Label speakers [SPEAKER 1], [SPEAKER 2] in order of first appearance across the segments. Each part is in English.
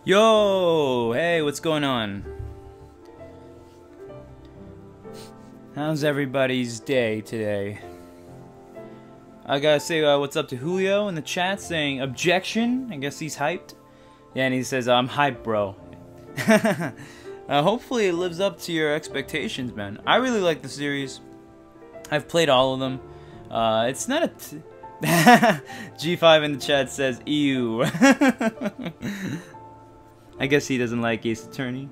[SPEAKER 1] Yo! Hey, what's going on? How's everybody's day today? I gotta say what's up to Julio in the chat saying objection. I guess he's hyped. Yeah, and he says, I'm hyped, bro. Hopefully it lives up to your expectations, man. I really like the series. I've played all of them. It's not a... G5 in the chat says, ew. I guess he doesn't like Ace Attorney.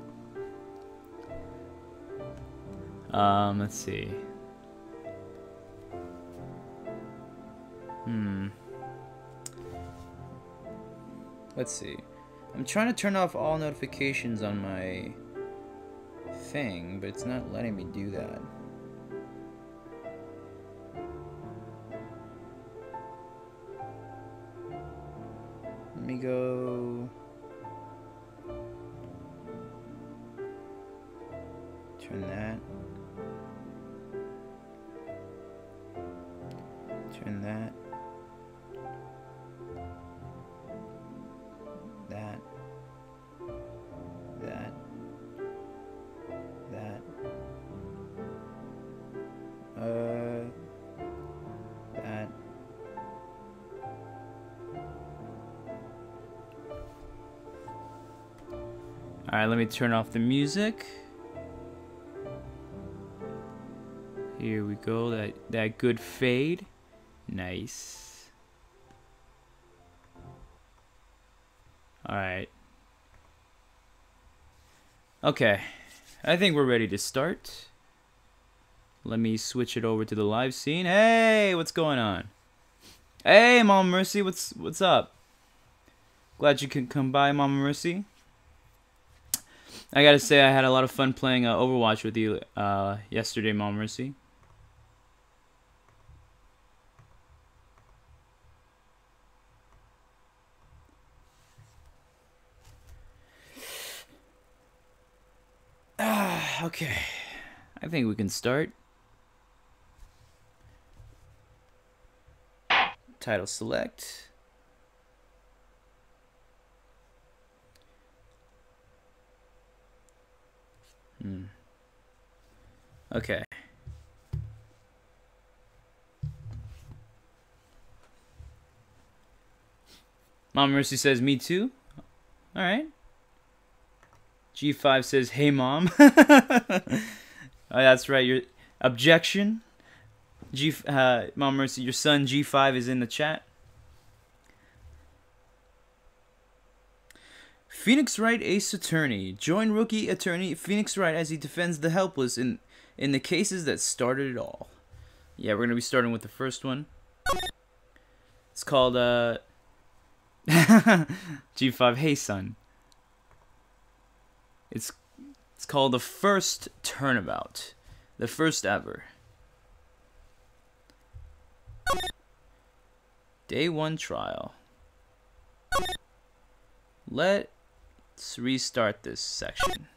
[SPEAKER 1] Let's see. Let's see. I'm trying to turn off all notifications on my thing, but it's not letting me do that. Let me go... Turn that. Turn that. That. That. That. That. Alright, let me turn off the music. Here we go, that good fade. Nice. Alright. Okay. I think we're ready to start. Let me switch it over to the live scene. Hey, what's going on? Hey, Mama Mercy, what's up? Glad you could come by, Mama Mercy. I gotta say, I had a lot of fun playing Overwatch with you yesterday, Mama Mercy. Okay, I think we can start. Title select. Okay. Mom Mercy says, me too. Alright. G5 says, hey mom. Oh, that's right. Your objection. Mom Mercy, your son G5 is in the chat. Phoenix Wright, Ace Attorney. Join rookie attorney Phoenix Wright as he defends the helpless in the cases that started it all. Yeah, we're gonna be starting with the first one. It's called G5. Hey son. It's called The First Turnabout. The first ever. Day 1 trial. Let's restart this section.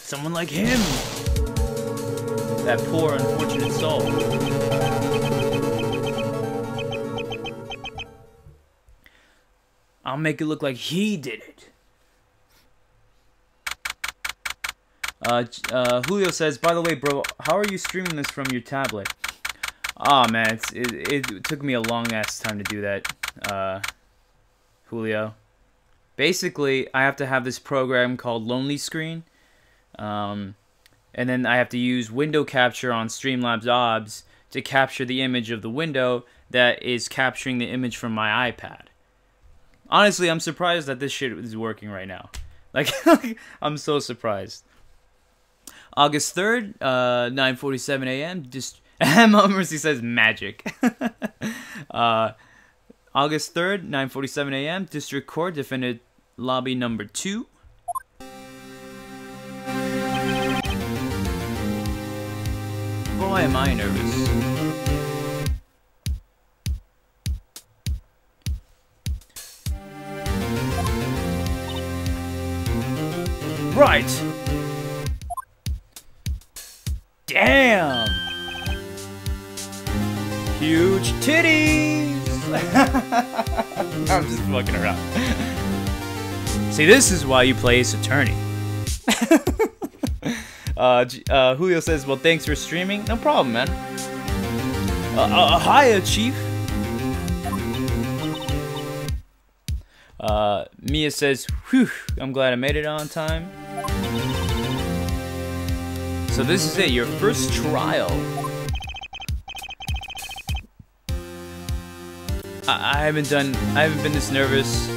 [SPEAKER 1] Someone like him! That poor, unfortunate soul. I'll make it look like he did it. Julio says, by the way, bro, how are you streaming this from your tablet? Aw, man, it took me a long-ass time to do that, Julio. Basically, I have to have this program called Lonely Screen. And then I have to use window capture on Streamlabs OBS to capture the image of the window that is capturing the image from my iPad. Honestly, I'm surprised that this shit is working right now. Like, I'm so surprised. August 3rd, 9:47 a.m. Just Mom Mercy says magic. August 3rd, 9:47 a.m. District Court, Defendant Lobby number 2. Boy, am I nervous. Right. Damn. Huge titties. I'm just fucking around. See, this is why you play Ace Attorney. Julio says, well, thanks for streaming. No problem, man. Hiya, Chief. Mia says, whew, I'm glad I made it on time. So this is it, your first trial. I haven't been this nervous.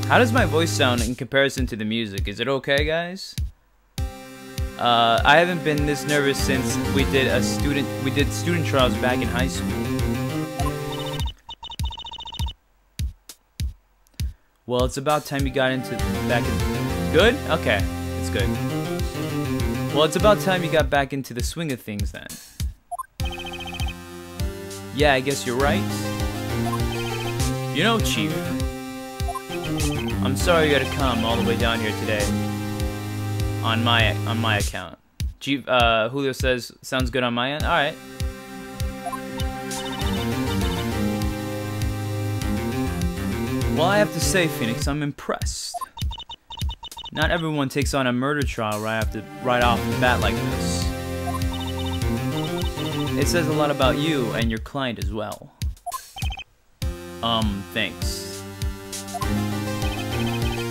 [SPEAKER 1] How does my voice sound in comparison to the music? Is it okay, guys? I haven't been this nervous since we did student trials back in high school. Well, it's about time you got good? Okay, it's good. Well, it's about time you got back into the swing of things then. Yeah, I guess you're right. You know, Chief, I'm sorry you gotta come all the way down here today. On my account. Chief, Julio says, sounds good on my end. Alright. Well, I have to say, Phoenix, I'm impressed. Not everyone takes on a murder trial right off the bat like this. It says a lot about you and your client as well. Thanks.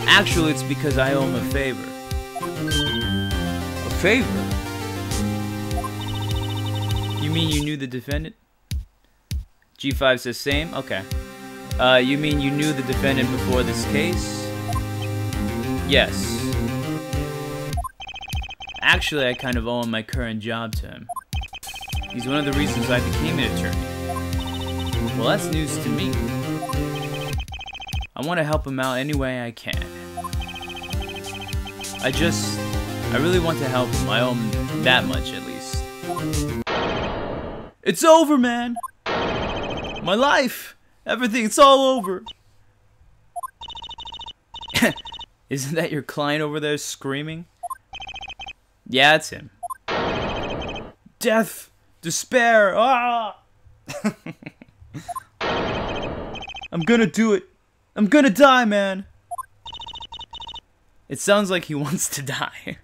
[SPEAKER 1] Actually, it's because I owe him a favor. A favor? You mean you knew the defendant? G5 says same? Okay. You mean you knew the defendant before this case? Yes. Actually, I kind of owe him my current job to him. He's one of the reasons I became an attorney. Well, that's news to me. I want to help him out any way I can. I really want to help him. I owe him that much, at least. It's over, man! My life! Everything, it's all over! Isn't that your client over there screaming? Yeah, it's him. Death! Despair! Ah! I'm gonna do it! I'm gonna die, man! It sounds like he wants to die.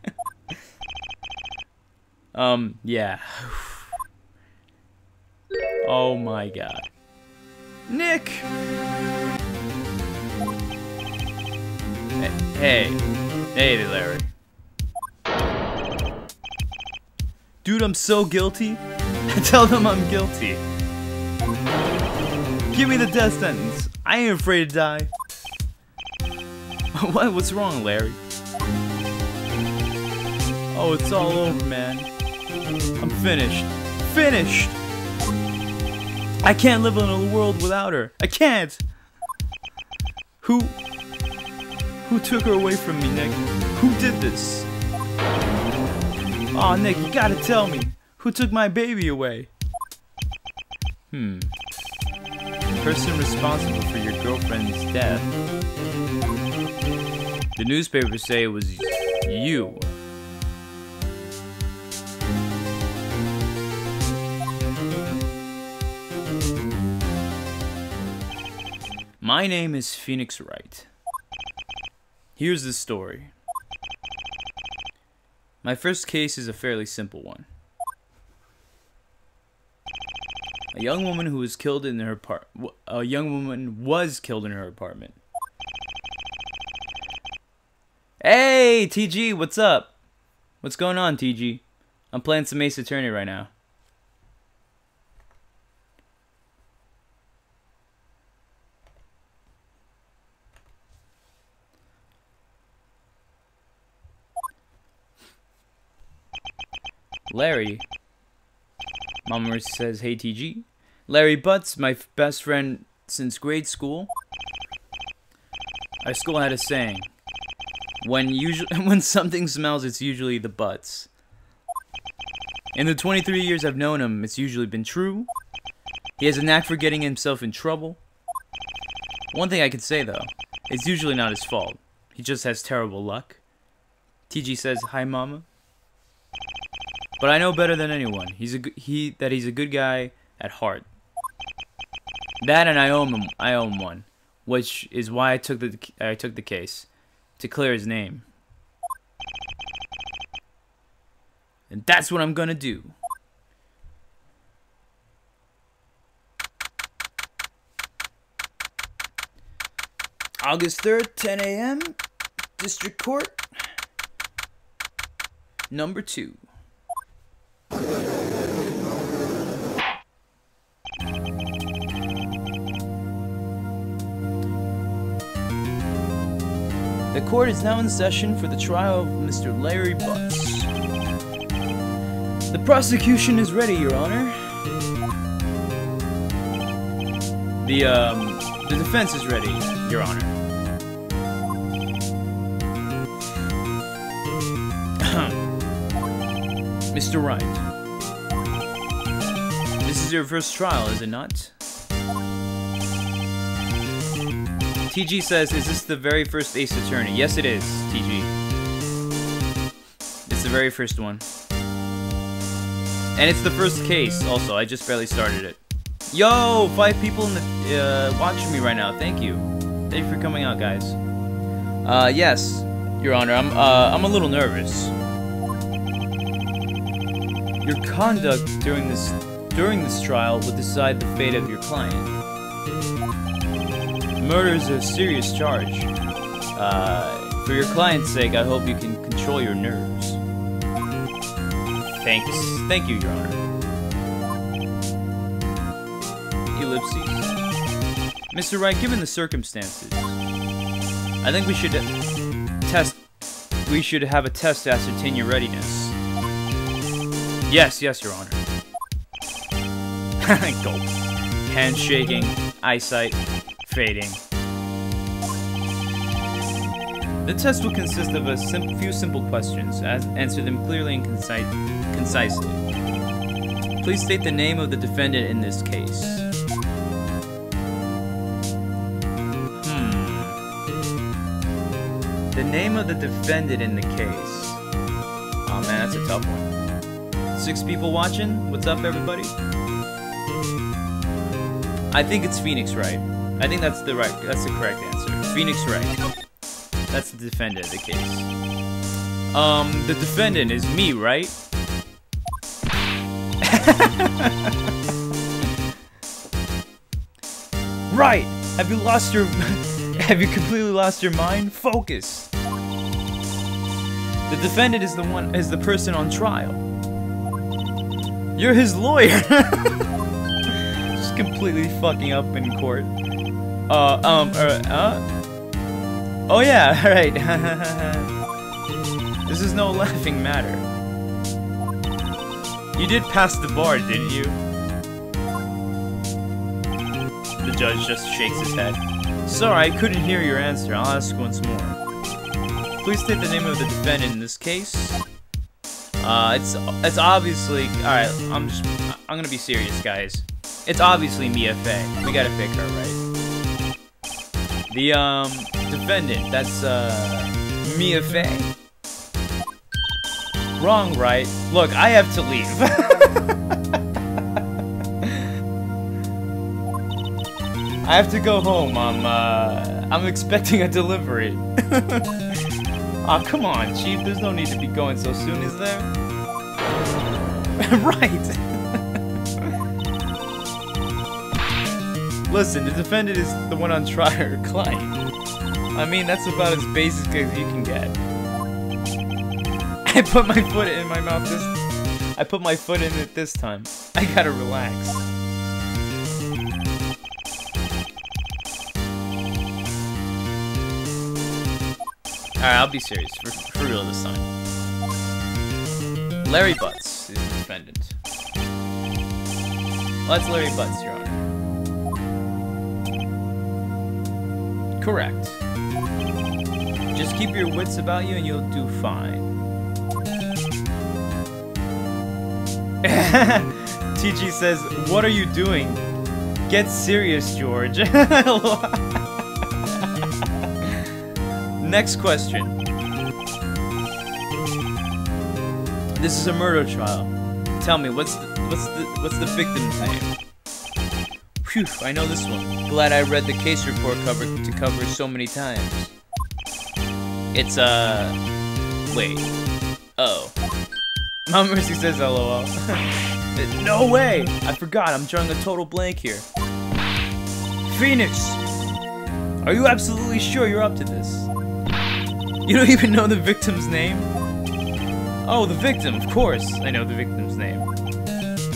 [SPEAKER 1] Yeah. Oh my god. Nick! Hey. Hey, Larry. Dude, I'm so guilty. Tell them I'm guilty. Give me the death sentence. I ain't afraid to die. What's wrong, Larry? Oh, it's all over, man. I'm finished. Finished! I can't live in a world without her. I can't! Who took her away from me, Nick? Who did this? Aw, Nick, you gotta tell me. Who took my baby away? The person responsible for your girlfriend's death. The newspapers say it was you. My name is Phoenix Wright. Here's the story. My first case is a fairly simple one. A young woman was killed in her apartment. Hey, TG, what's up? What's going on, TG? I'm playing some Ace Attorney right now. Larry, Mama says, "Hey TG. Larry Butts, my best friend since grade school. Our school had a saying. When something smells, it's usually the butts. In the 23 years I've known him, it's usually been true. He has a knack for getting himself in trouble. One thing I can say, though, it's usually not his fault. He just has terrible luck." TG says, "Hi, Mama. But I know better than anyone. He's a good guy at heart. That, and I owe him one, which is why I took the case to clear his name. And that's what I'm gonna do." August 3rd, 10 a.m. District Court. Number 2. The court is now in session for the trial of Mr. Larry Butts. The prosecution is ready, Your Honor. The defense is ready, Your Honor. Mr. Wright, this is your first trial, is it not? TG says, "Is this the very first Ace Attorney?" Yes, it is, TG. It's the very first one. And it's the first case, also. I just barely started it. Yo, 5 people in the watching me right now. Thank you. Thank you for coming out, guys. Yes, Your Honor. I'm a little nervous. Your conduct during this trial will decide the fate of your client. Murder is a serious charge. For your client's sake, I hope you can control your nerves. Thank you, Your Honor. Ellipses. Mr. Wright, given the circumstances, I think we should have a test to ascertain your readiness. Yes, Your Honor. Gulp. Handshaking, eyesight fading. The test will consist of a few simple questions. Answer them clearly and concisely. Please state the name of the defendant in this case. The name of the defendant in the case. Oh man, that's a tough one. 6 people watching? What's up, everybody? I think it's Phoenix Wright. I think that's the correct answer. Phoenix Wright. That's the defendant of the case. The defendant is me, right? Right! Have you completely lost your mind? Focus! The defendant is the person on trial. You're his lawyer! Just completely fucking up in court. Oh yeah, alright. This is no laughing matter. You did pass the bar, didn't you? The judge just shakes his head. Sorry, I couldn't hear your answer. I'll ask once more. Please state the name of the defendant in this case. It's obviously... Alright, I'm gonna be serious, guys. It's obviously Mia Fey. We gotta pick her, right? The, defendant, that's, Mia Fey? Wrong, right? Look, I have to leave. I have to go home. I'm expecting a delivery. Aw, come on, Chief. There's no need to be going so soon, is there? Right. Listen, the defendant is the one on trial, her client. I mean, that's about as basic as you can get. I put my foot in my mouth I put my foot in it this time. I gotta relax. Alright, I'll be serious. For real this time. Larry Butts is the defendant. Well, that's Larry Butts, Your Honor. Correct. Just keep your wits about you and you'll do fine. TG says, what are you doing? Get serious, George. Next question. This is a murder trial. Tell me, what's the victim's name? Phew, I know this one. Glad I read the case report to cover so many times. It's wait. Oh. Mom Mercy says LOL. No way! I forgot, I'm drawing a total blank here. Phoenix! Are you absolutely sure you're up to this? You don't even know the victim's name? Oh, the victim, of course I know the victim's name.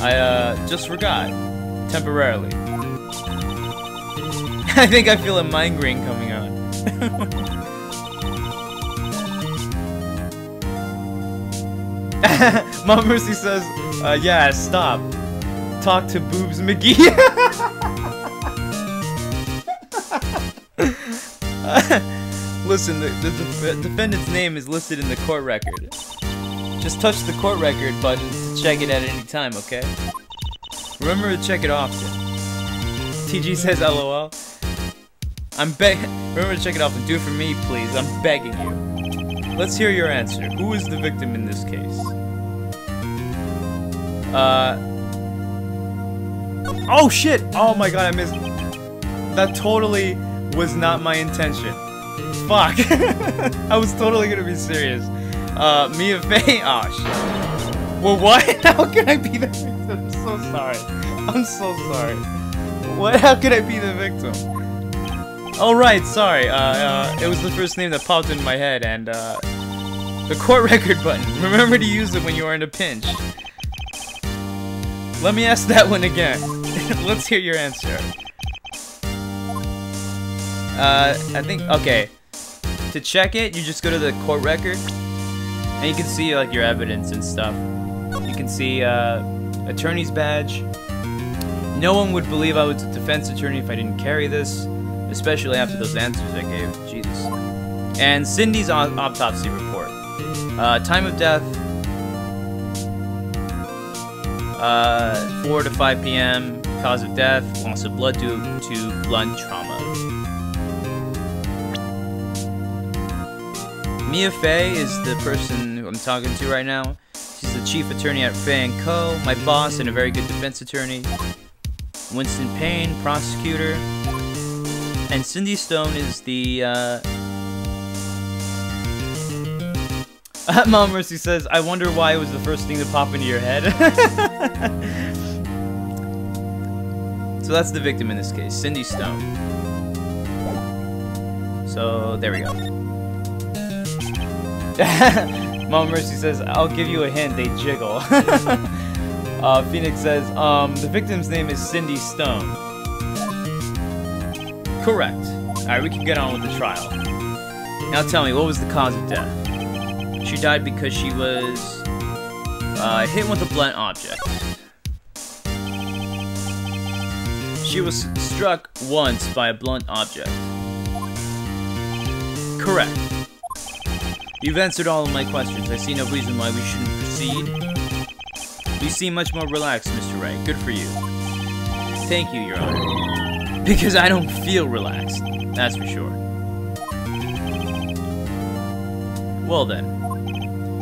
[SPEAKER 1] I, just forgot. Temporarily. I think I feel a migraine coming on. Mom Mercy says, yeah, stop. Talk to Boobs McGee. Listen, the defendant's name is listed in the court record. Just touch the court record button to check it at any time, okay? Remember to check it often. TG says LOL. Remember to check it often. Do it for me, please. I'm begging you. Let's hear your answer. Who is the victim in this case? Oh shit! Oh my god, I missed. That totally was not my intention. Fuck. I was totally gonna be serious. Mia Fey? Oh shit. Well, what? How can I be the victim? I'm so sorry. I'm so sorry. What? How could I be the victim? Oh right, sorry. It was the first name that popped in my head, and the court record button. Remember to use it when you are in a pinch. Let me ask that one again. Let's hear your answer. I think, okay. To check it, you just go to the court record, and you can see like your evidence and stuff. You can see attorney's badge. No one would believe I was a defense attorney if I didn't carry this, especially after those answers I gave. Jesus. And Cindy's autopsy report. Time of death, 4 to 5 p.m. Cause of death, loss of blood due to blunt trauma. Mia Fey is the person who I'm talking to right now. She's the chief attorney at Fey & Co., my boss and a very good defense attorney. Winston Payne, prosecutor. And Cindy Stone is the, Mom Mercy says, I wonder why it was the first thing to pop into your head. So that's the victim in this case, Cindy Stone. So, there we go. Mom Mercy says, I'll give you a hint, they jiggle. Phoenix says, the victim's name is Cindy Stone. Correct. Alright, we can get on with the trial. Now tell me, what was the cause of death? She died because she was hit with a blunt object. She was struck once by a blunt object. Correct. You've answered all of my questions. I see no reason why we shouldn't proceed. You seem much more relaxed, Mr. Wright. Good for you. Thank you, Your Honor. Because I don't feel relaxed. That's for sure. Well then.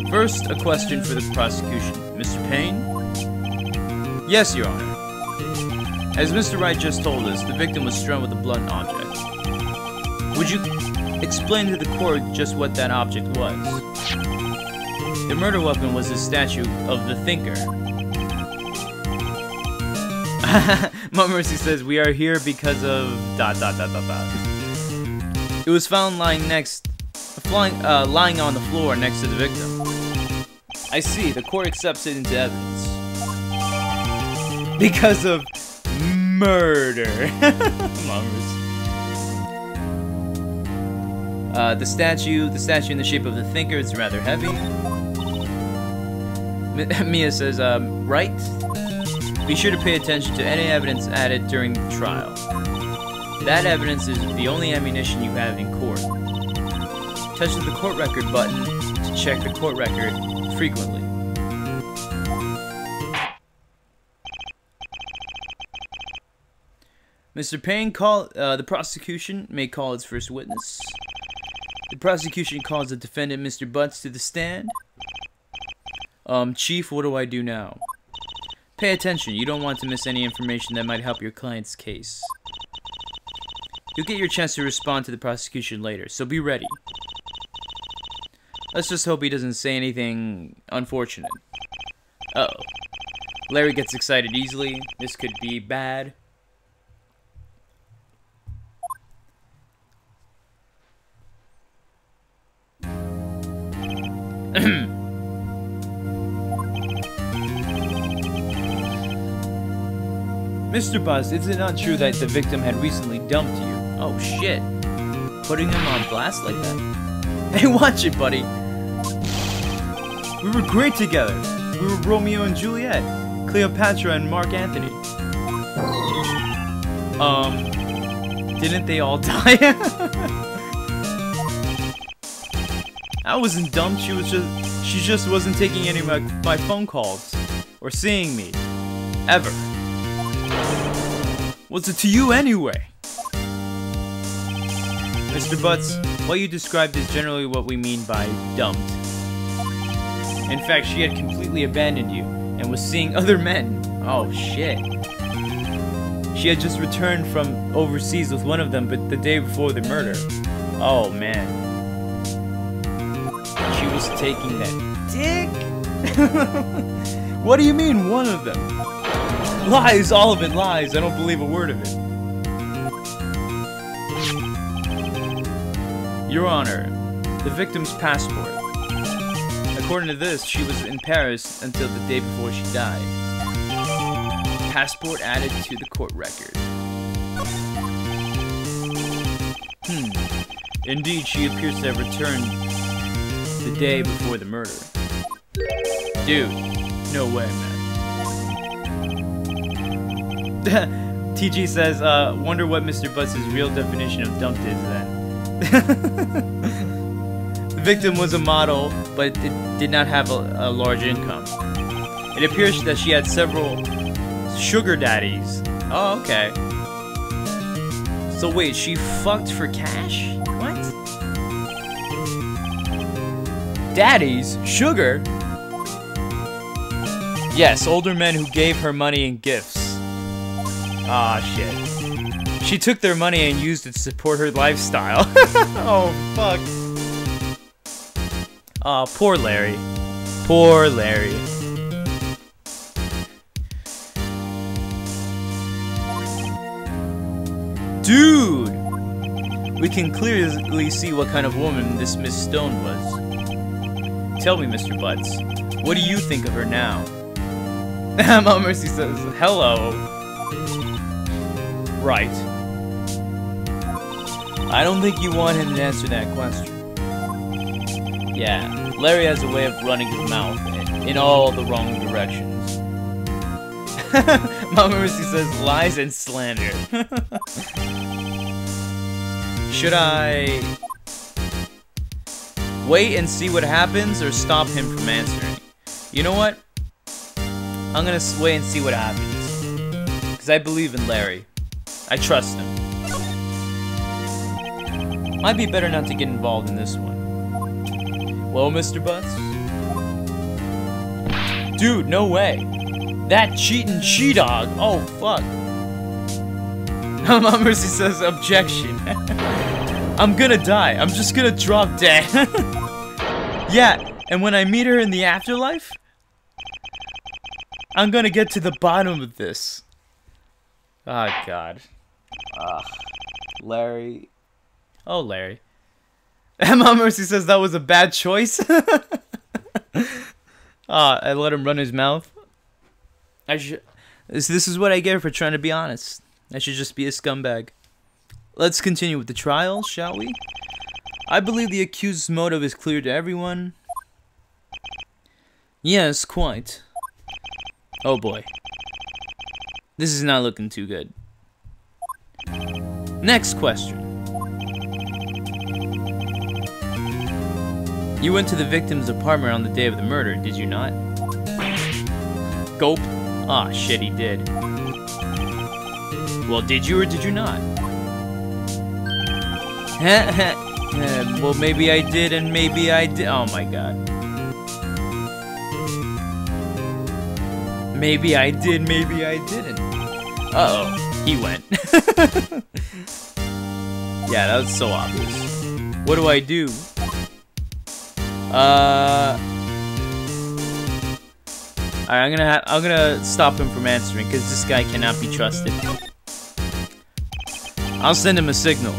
[SPEAKER 1] First, a question for the prosecution. Mr. Payne? Yes, Your Honor. As Mr. Wright just told us, the victim was struck with a blunt object. Would you explain to the court just what that object was? The murder weapon was a statue of the Thinker. Mom Mercy says, we are here because of ... It was found lying on the floor next to the victim. I see, the court accepts it into evidence. Because of murder. Mom Mercy. The statue in the shape of the Thinker is rather heavy. Mia says, right? Be sure to pay attention to any evidence added during the trial. That evidence is the only ammunition you have in court. Touch the court record button to check the court record frequently. Mr. Payne, the prosecution may call its first witness. The prosecution calls the defendant, Mr. Butts, to the stand. Chief, what do I do now? Pay attention. You don't want to miss any information that might help your client's case. You'll get your chance to respond to the prosecution later, so be ready. Let's just hope he doesn't say anything unfortunate. Uh-oh. Larry gets excited easily. This could be bad. Mr. Buzz, is it not true that the victim had recently dumped you? Oh shit. Putting him on blast like that? Hey, watch it, buddy. We were great together. We were Romeo and Juliet, Cleopatra and Mark Antony. Didn't they all die? I wasn't dumped, she just wasn't taking any of my phone calls or seeing me. Ever. What's it to you anyway? Mr. Butts, what you described is generally what we mean by dumped. In fact, she had completely abandoned you and was seeing other men. Oh shit. She had just returned from overseas with one of them, but the day before the murder. Oh man. She was taking that dick? What do you mean, one of them? Lies, all of it lies. I don't believe a word of it. Your Honor, the victim's passport. According to this, she was in Paris until the day before she died. Passport added to the court record. Indeed, she appears to have returned the day before the murder. Dude, no way, man. TG says, wonder what Mr. Butts' real definition of dumped is then. The victim was a model, but did not have a large income. It appears that she had several sugar daddies. Oh, okay. So wait, she fucked for cash? What? Daddies? Sugar? Yes, older men who gave her money and gifts. Ah, shit. She took their money and used it to support her lifestyle. Oh, fuck. Aw, poor Larry. Poor Larry. Dude! We can clearly see what kind of woman this Miss Stone was. Tell me, Mr. Butts, what do you think of her now? Mom Mercy says, hello. Right. I don't think you want him to answer that question. Yeah, Larry has a way of running his mouth in all the wrong directions. Mama Mercy says lies and slander. Should I wait and see what happens or stop him from answering? You know what? I'm gonna wait and see what happens. Because I believe in Larry. I trust him. Might be better not to get involved in this one. Well, Mr. Butts? Dude, no way. That cheating she-dog. Oh, fuck. Mom Mercy says objection. I'm gonna die. I'm just gonna drop dead. Yeah, and when I meet her in the afterlife, I'm gonna get to the bottom of this. Oh, God. Larry. Oh, Larry. Mom Mercy says that was a bad choice. I let him run his mouth. This is what I get for trying to be honest. I should just be a scumbag. Let's continue with the trial, shall we? I believe the accused's motive is clear to everyone. Yes, quite. Oh boy. This is not looking too good. Next question. You went to the victim's apartment on the day of the murder, did you not? Gulp. Ah, shit, he did. Well, did you or did you not? Well, maybe I did and maybe I did. Oh my god. Maybe I did, maybe I didn't. Uh-oh, he went. Yeah, that was so obvious. What do I do? Alright, I'm gonna stop him from answering because this guy cannot be trusted. I'll send him a signal.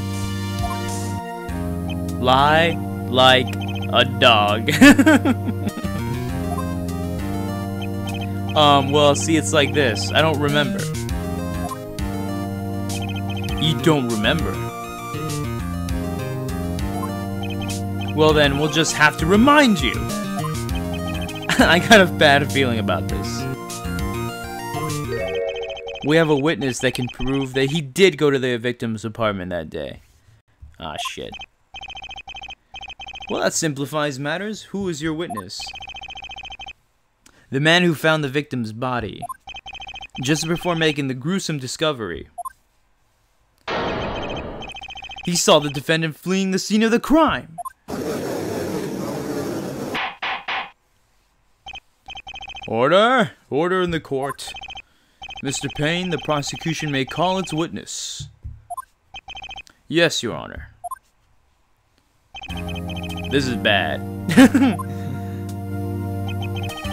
[SPEAKER 1] Lie like a dog. Well, see, it's like this. I don't remember. You don't remember? Well, then, we'll just have to remind you. I got a bad feeling about this. We have a witness that can prove that he did go to the victim's apartment that day. Ah, shit. Well, that simplifies matters. Who is your witness? The man who found the victim's body just before making the gruesome discovery. He saw the defendant fleeing the scene of the crime. Order! Order in the court. Mr. Payne, the prosecution may call its witness. Yes, Your Honor. This is bad.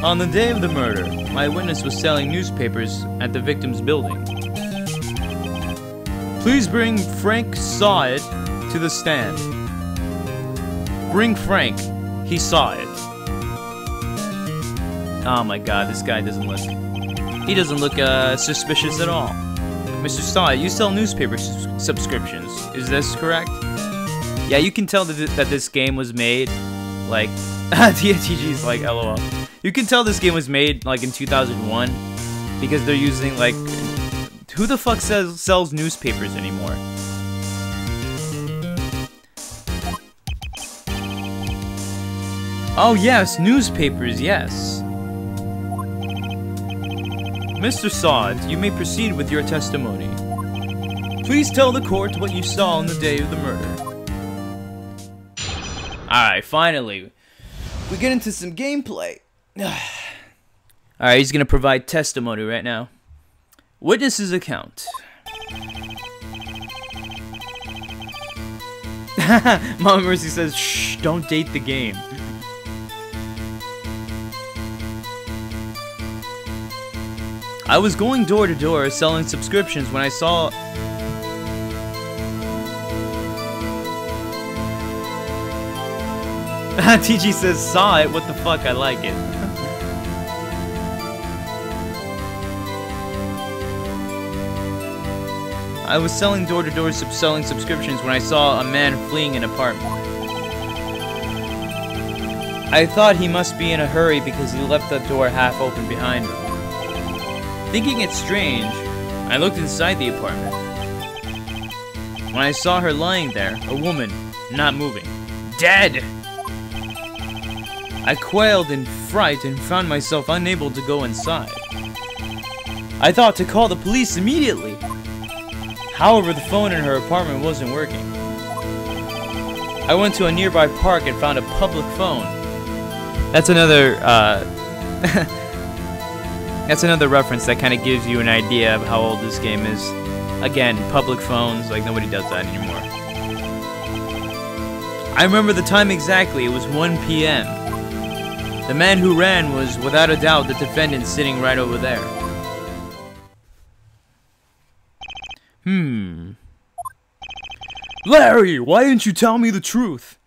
[SPEAKER 1] On the day of the murder, my witness was selling newspapers at the victim's building. Please bring Frank Saw It to the stand. Bring Frank. He saw it. Oh my god, this guy doesn't look... He doesn't look suspicious at all. Mr. Saw It, you sell newspaper subscriptions. Is this correct? Yeah, you can tell that this game was made, like... TTG's like, LOL. You can tell this game was made, like, in 2001. Because they're using, like... Who the fuck sells newspapers anymore? Oh, yes, newspapers, yes. Mr. Saw It, you may proceed with your testimony. Please tell the court what you saw on the day of the murder. Alright, finally. We get into some gameplay. Alright, he's gonna provide testimony right now. Witness's account. Mama Mercy says, shh, don't date the game. I was going door to door selling subscriptions when I saw... TG says, saw it? What the fuck? I like it. I was selling door to door selling subscriptions when I saw a man fleeing an apartment. I thought he must be in a hurry because he left the door half open behind him. Thinking it strange, I looked inside the apartment. When I saw her lying there, a woman, not moving, dead! I quailed in fright and found myself unable to go inside. I thought to call the police immediately. However, the phone in her apartment wasn't working. I went to a nearby park and found a public phone. That's another, that's another reference that kind of gives you an idea of how old this game is. Again, public phones, like nobody does that anymore. I remember the time exactly, it was 1 p.m. The man who ran was, without a doubt, the defendant sitting right over there. Larry, why didn't you tell me the truth?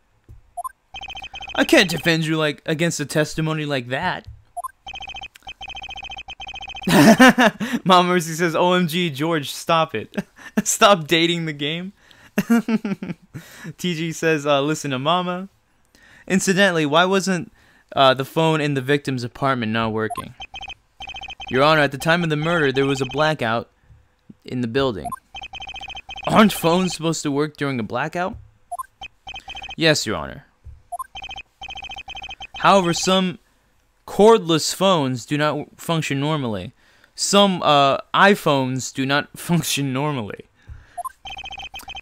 [SPEAKER 1] I can't defend you against a testimony like that. Mom Mercy says, OMG, George, stop it. Stop dating the game. TG says, listen to Mama. Incidentally, why wasn't the phone in the victim's apartment not working? Your Honor, at the time of the murder, there was a blackout in the building. Aren't phones supposed to work during a blackout? Yes, Your Honor. However, some cordless phones do not function normally. Some iPhones do not function normally.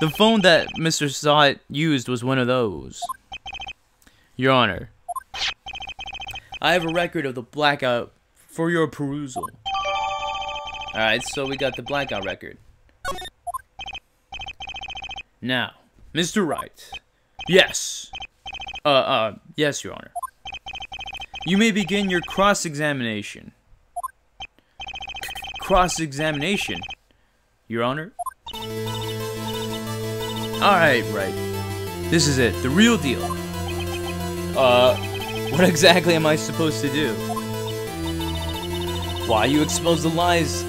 [SPEAKER 1] The phone that Mr. Sott used was one of those. Your Honor, I have a record of the blackout for your perusal. Alright, so we got the blackout record. Now, Mr. Wright. Yes. Yes, Your Honor. You may begin your cross-examination. Cross-examination, Your Honor? Alright, Wright. This is it, the real deal. What exactly am I supposed to do? Why, you expose the lies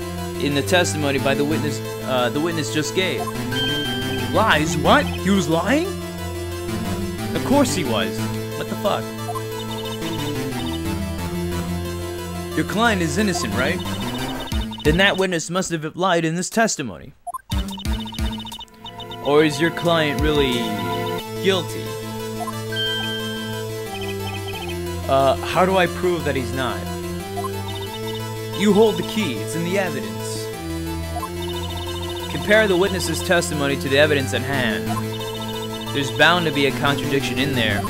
[SPEAKER 1] in the testimony by the witness just gave. Lies? What? He was lying? Of course he was. What the fuck? Your client is innocent, right? Then that witness must have lied in this testimony. Or is your client really guilty? How do I prove that he's not? You hold the key. It's in the evidence. Compare the witness's testimony to the evidence at hand. There's bound to be a contradiction in there.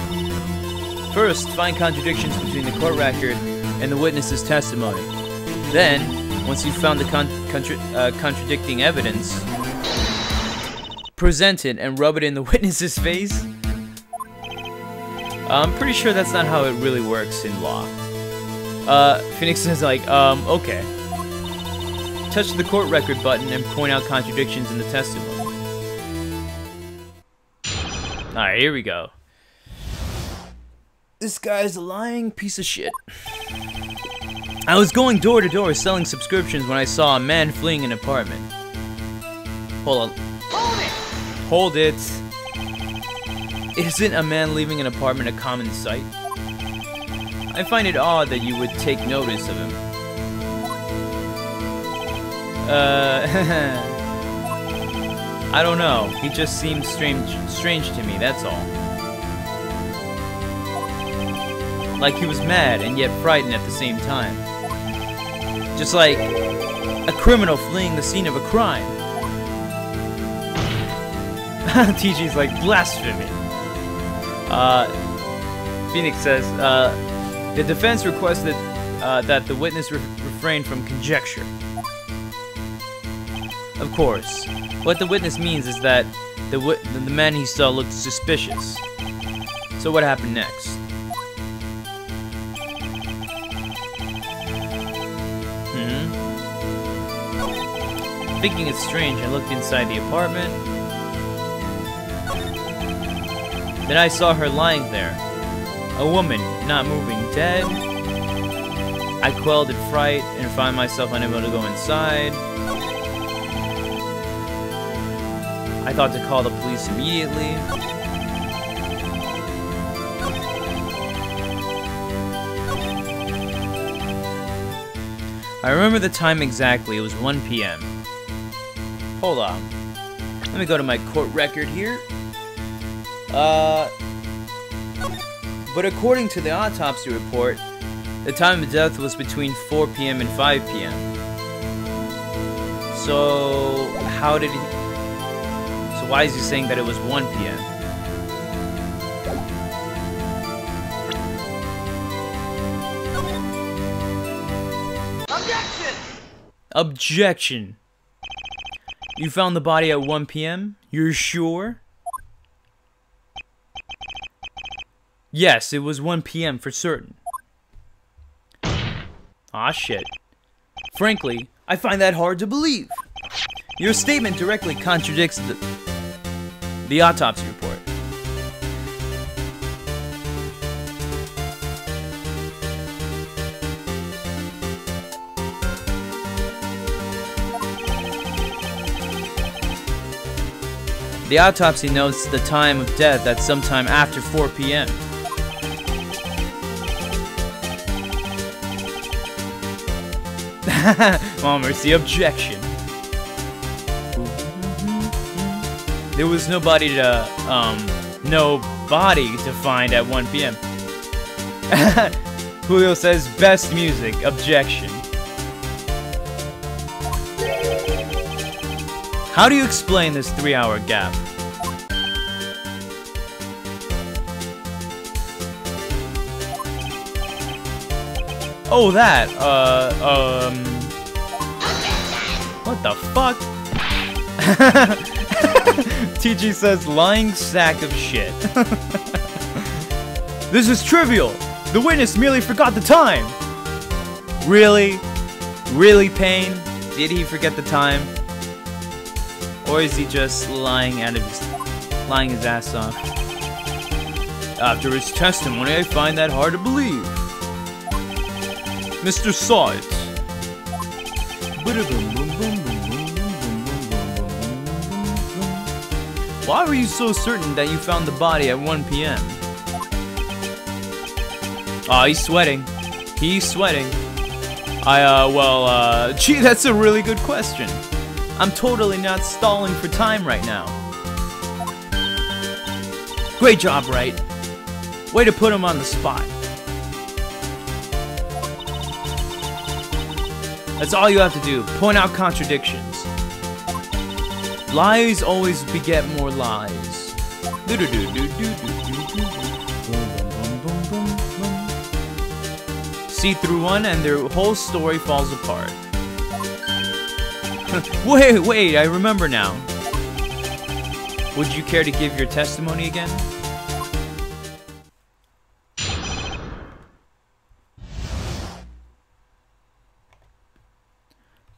[SPEAKER 1] First, find contradictions between the court record and the witness's testimony. Then, once you've found the contradicting evidence, present it and rub it in the witness's face. I'm pretty sure that's not how it really works in law. Phoenix is like, okay. Touch the court record button and point out contradictions in the testimony. Alright, here we go. This guy's a lying piece of shit. I was going door to door selling subscriptions when I saw a man fleeing an apartment. Hold on. Hold it. Isn't a man leaving an apartment a common sight? I find it odd that you would take notice of him. I don't know. He just seems strange to me, that's all. Like he was mad and yet frightened at the same time. Just like a criminal fleeing the scene of a crime. TG's like, blasphemy. Phoenix says, the defense requested that the witness refrain from conjecture. Of course, what the witness means is that the man he saw looked suspicious. So what happened next? Thinking it's strange, I looked inside the apartment. Then I saw her lying there. A woman, not moving, dead. I quelled in fright and found myself unable to go inside. I thought to call the police immediately. I remember the time exactly, it was 1 p.m. Hold on. Let me go to my court record here. But according to the autopsy report, the time of death was between 4 p.m. and 5 p.m. So, how did he... So why is he saying that it was 1 p.m.? Objection! Objection! You found the body at 1 p.m.? You're sure? Yes, it was 1 p.m. for certain. Aw, shit. Frankly, I find that hard to believe. Your statement directly contradicts the autopsy report. The autopsy notes the time of death at sometime after 4 p.m. Oh, mercy, objection. There was nobody to find at 1 p.m. Julio says best music, objection. How do you explain this 3-hour gap? Oh, that, what the fuck? TG says, lying sack of shit. This is trivial. The witness merely forgot the time. Really? Really, Payne? Did he forget the time? Or is he just lying his ass off? After his testimony, I find that hard to believe. Mr. Saw It. Why were you so certain that you found the body at 1 p.m.? Aw, he's sweating. He's sweating. Gee, that's a really good question. I'm totally not stalling for time right now. Great job, Wright. Way to put him on the spot. That's all you have to do. Point out contradictions. Lies always beget more lies. See through one and their whole story falls apart. Wait, I remember now. Would you care to give your testimony again?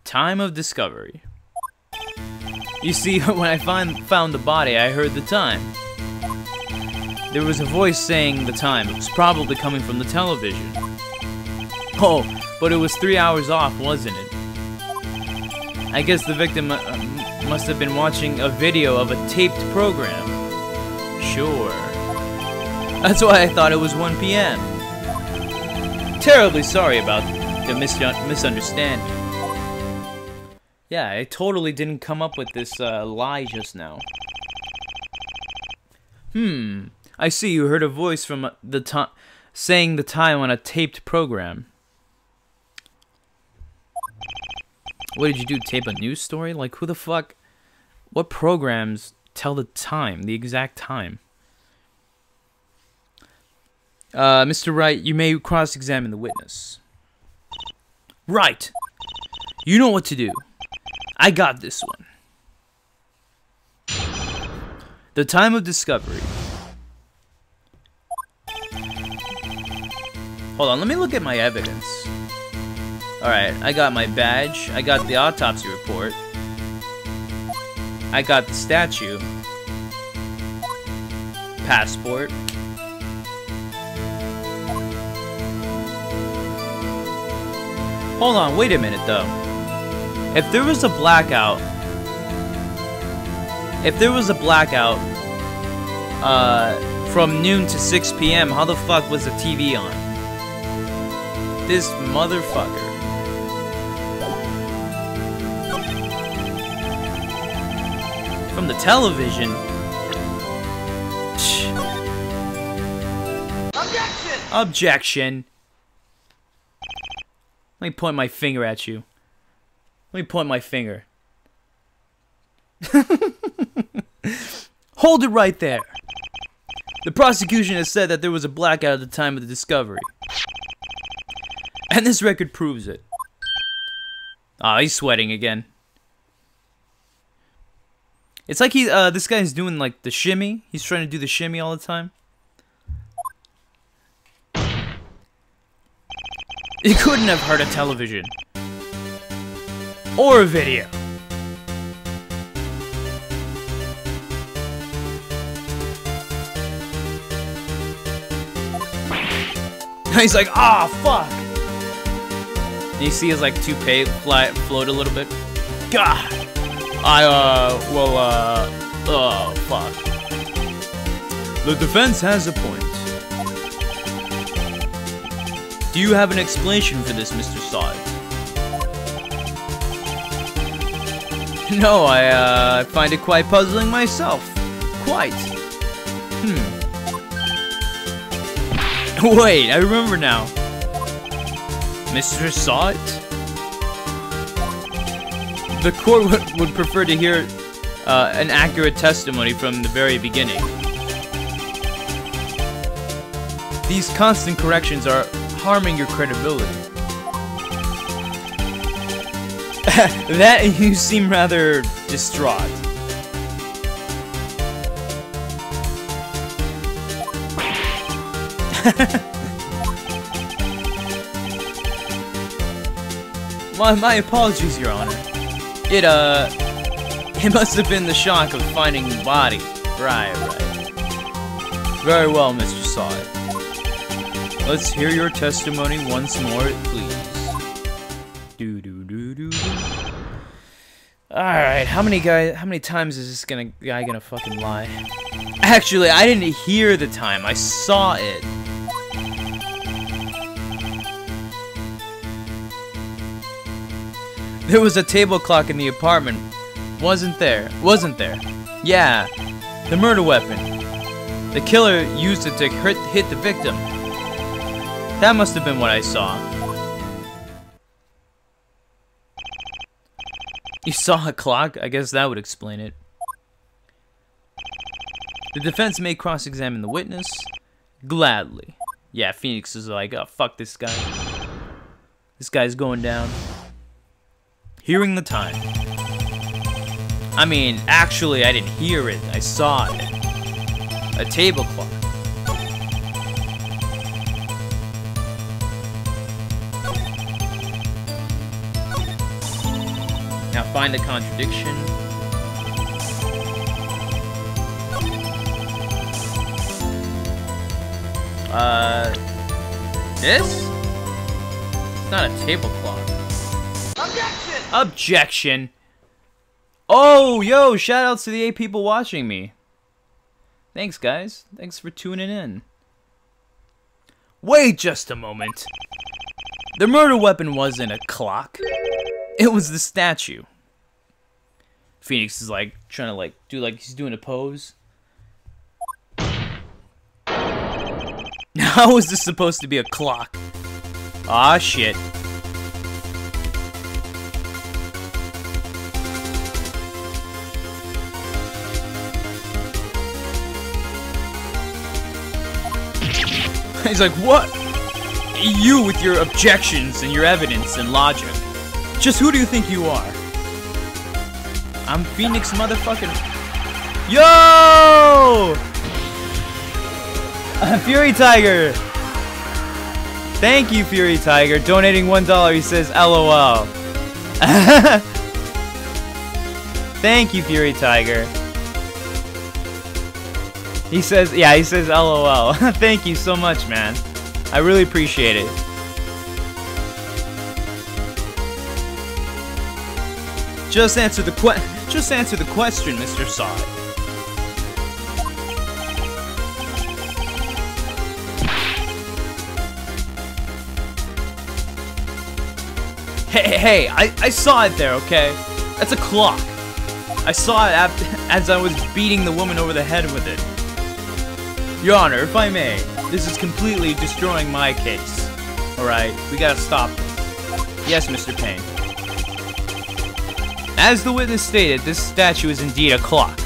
[SPEAKER 1] Time of discovery. You see, when I found the body, I heard the time. There was a voice saying the time. It was probably coming from the television. Oh, but it was 3 hours off, wasn't it? I guess the victim must have been watching a video of a taped program. Sure. That's why I thought it was 1 p.m. Terribly sorry about the misunderstanding. Yeah, I totally didn't come up with this lie just now. I see you heard a voice from saying the time on a taped program. What did you do, tape a news story? Like, who the fuck? What programs tell the time, the exact time? Mr. Wright, you may cross-examine the witness. Right! You know what to do. I got this one. The time of discovery. Hold on, let me look at my evidence. Alright, I got my badge. I got the autopsy report. I got the statue. Passport. Hold on, wait a minute though. If there was a blackout, from noon to 6 p.m., how the fuck was the TV on? This motherfucker. From the television? Objection! Objection. Let me point my finger at you. Let me point my finger. Hold it right there. The prosecution has said that there was a blackout at the time of the discovery. And this record proves it. Ah, he's sweating again. It's like this guy's doing like the shimmy. He's trying to do the shimmy all the time. He couldn't have heard a television. Or a video. He's like, ah, fuck. And you see his like toupee float a little bit. God. Oh, fuck. The defense has a point. Do you have an explanation for this, Mr. Sod? No, I find it quite puzzling myself. Quite. Wait, I remember now. Mr. Saw It? The court would prefer to hear an accurate testimony from the very beginning. These constant corrections are harming your credibility. That you seem rather distraught. My apologies, Your Honor. It must have been the shock of finding the body. Right. Very well, Mr. Saw It. Let's hear your testimony once more, please. Alright, how many times is this guy gonna fucking lie? Actually, I didn't hear the time, I saw it. There was a table clock in the apartment. Wasn't there? Yeah, the murder weapon. The killer used it to hit the victim. That must have been what I saw. You saw a clock? I guess that would explain it. The defense may cross-examine the witness. Gladly. Yeah, Phoenix is like, oh, fuck this guy. This guy's going down. Hearing the time. I mean, actually, I didn't hear it. I saw it. A table clock. Now find the contradiction. This? It's not a table clock. Objection! Oh, yo, shoutouts to the 8 people watching me. Thanks, guys. Thanks for tuning in. Wait just a moment. The murder weapon wasn't a clock. It was the statue. Phoenix is like trying to like do like he's doing a pose. How is this supposed to be a clock? Ah, shit. He's like, what? You with your objections and your evidence and logic. Just who do you think you are? I'm Phoenix motherfucking... Yo! Fury Tiger! Thank you, Fury Tiger. Donating $1, he says LOL. Thank you, Fury Tiger. He says, yeah, he says LOL. Thank you so much, man. I really appreciate it. Just answer the question, Mr. Saw It. Hey, I saw it there, okay? That's a clock. I saw it as I was beating the woman over the head with it. Your Honor, if I may, this is completely destroying my case. Alright, we gotta stop this. Yes, Mr. Payne. As the witness stated, this statue is indeed a clock.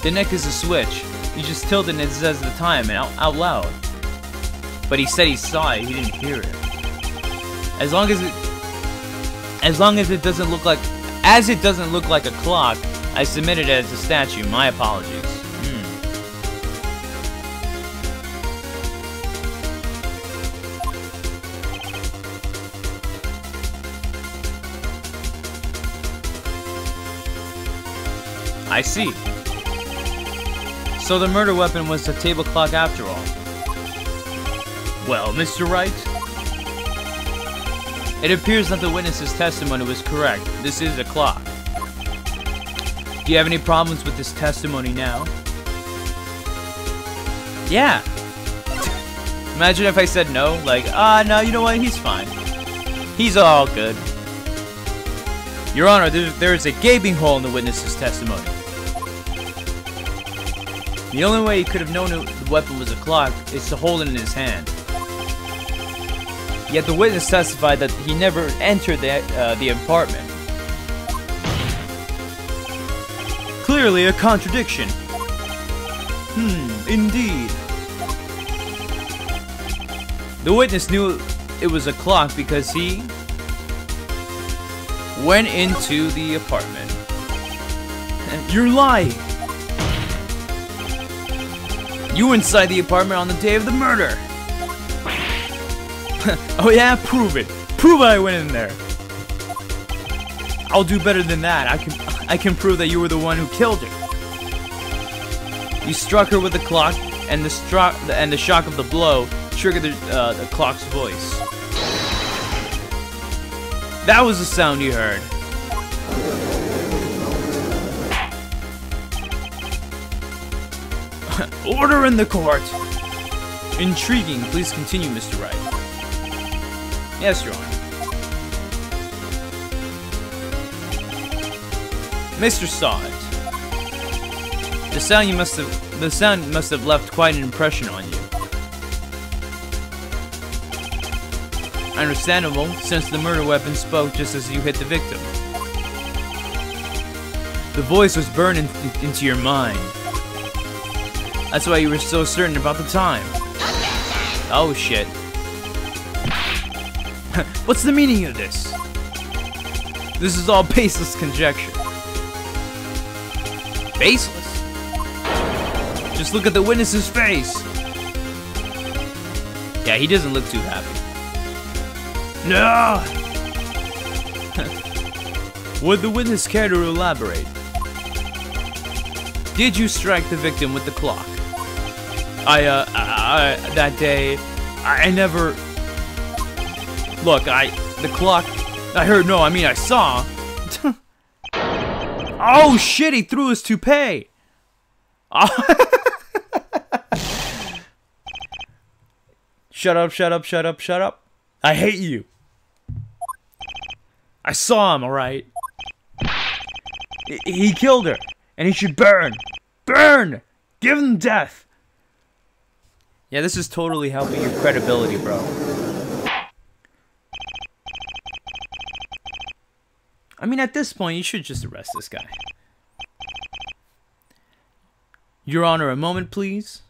[SPEAKER 1] The neck is a switch. You just tilt it and it says the time and out loud. But he said he saw it, he didn't hear it. As long as it doesn't look like a clock, I submit it as a statue. My apologies. I see. So the murder weapon was a table clock after all. Well, Mr. Wright, it appears that the witness's testimony was correct. This is a clock. Do you have any problems with this testimony now? Yeah. Imagine if I said no, like, no, you know what, he's fine. He's all good. Your Honor, there is a gaping hole in the witness's testimony. The only way he could have known the weapon was a clock is to hold it in his hand. Yet the witness testified that he never entered the apartment. Clearly a contradiction. Indeed. The witness knew it was a clock because he went into the apartment. You're lying! You were inside the apartment on the day of the murder! Oh yeah? Prove it! Prove I went in there! I'll do better than that. I can prove that you were the one who killed her. You struck her with the clock, and the shock of the blow triggered the clock's voice. That was the sound you heard. Order in the court. Intriguing. Please continue, Mr. Wright. Yes, Your Honor. Mr. Sod. The sound must have left quite an impression on you. Understandable, since the murder weapon spoke just as you hit the victim. The voice was burned into your mind. That's why you were so certain about the time. Oh shit. What's the meaning of this? This is all baseless conjecture. Baseless? Just look at the witness's face. Yeah, he doesn't look too happy. No! Would the witness care to elaborate? Did you strike the victim with the clock? That day, I never... Look, the clock... I saw... Oh shit, he threw his toupee! Shut up, shut up, shut up, shut up. I hate you. I saw him, alright? He killed her, and he should burn. Burn! Give him death! Yeah, this is totally helping your credibility, bro. I mean, at this point, you should just arrest this guy. Your Honor, a moment, please.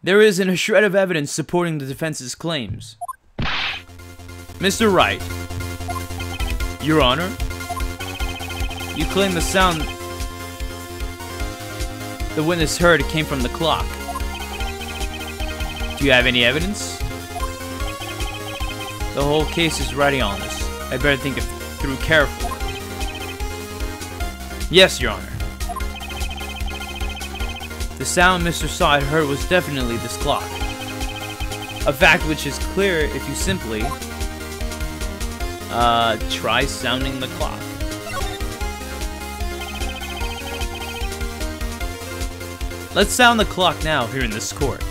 [SPEAKER 1] There isn't a shred of evidence supporting the defense's claims. Mr. Wright. Your Honor, you claim the sound the witness heard came from the clock. Do you have any evidence? The whole case is riding on this. I better think it through carefully. Yes, Your Honor. The sound Mr. Sod heard was definitely this clock. A fact which is clear if you simply try sounding the clock. Let's sound the clock now here in this court.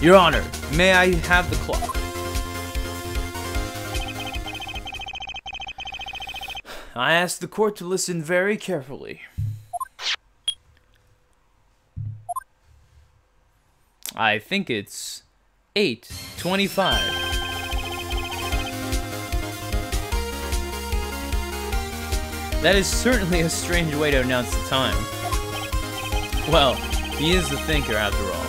[SPEAKER 1] Your Honor, may I have the clock? I ask the court to listen very carefully. I think it's 8:25. That is certainly a strange way to announce the time. Well, he is the thinker after all.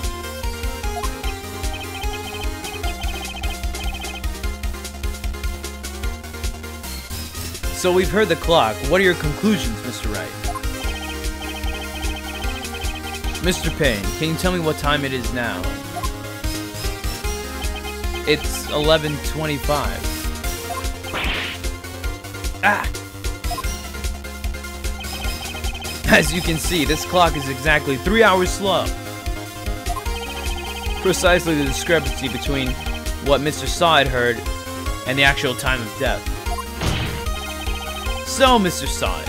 [SPEAKER 1] So we've heard the clock. What are your conclusions, Mr. Wright? Mr. Payne, can you tell me what time it is now? It's 11:25. Ah! As you can see, this clock is exactly 3 hours slow. Precisely the discrepancy between what Mr. Sod heard and the actual time of death. So, Mr. Sod,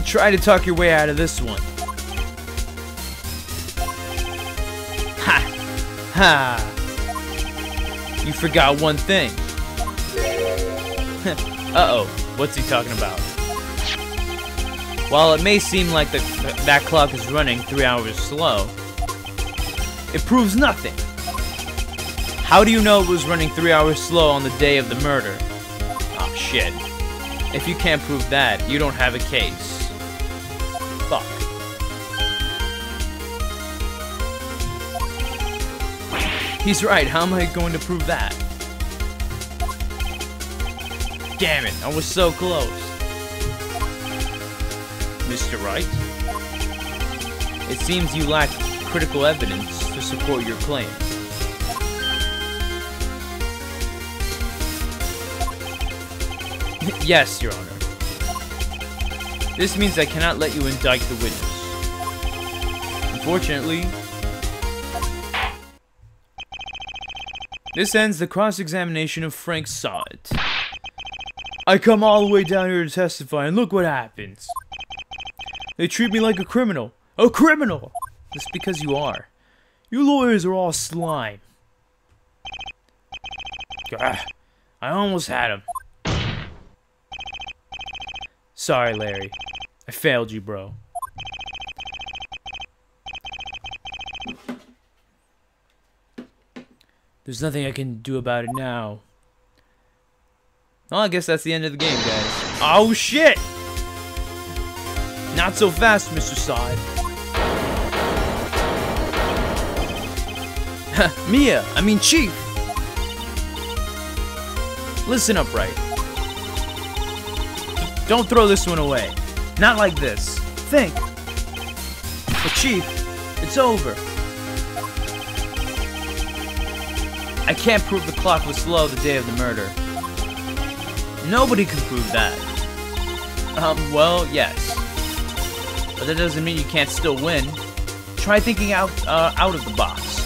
[SPEAKER 1] Try to talk your way out of this one. Ha! Ha! You forgot one thing. Uh-oh. What's he talking about? While it may seem like that clock is running 3 hours slow, it proves nothing. How do you know it was running 3 hours slow on the day of the murder? Oh, shit. If you can't prove that, you don't have a case. Fuck. He's right, how am I going to prove that? Damn it, I was so close. Mr. Wright? It seems you lack critical evidence to support your claim. Yes, Your Honor. This means I cannot let you indict the witness. Unfortunately, this ends the cross-examination of Frank Sod. I come all the way down here to testify, and look what happens. They treat me like a criminal. A criminal! Just because you are. You lawyers are all slime. Gah, I almost had him. Sorry, Larry. I failed you, bro. There's nothing I can do about it now. Well, I guess that's the end of the game, guys. Oh, shit! Not so fast, Mr. Sod. Chief! Listen up, Wright. Don't throw this one away. Not like this. Think. But Chief, it's over. I can't prove the clock was slow the day of the murder. Nobody can prove that. Well, yes. But that doesn't mean you can't still win. Try thinking out of the box.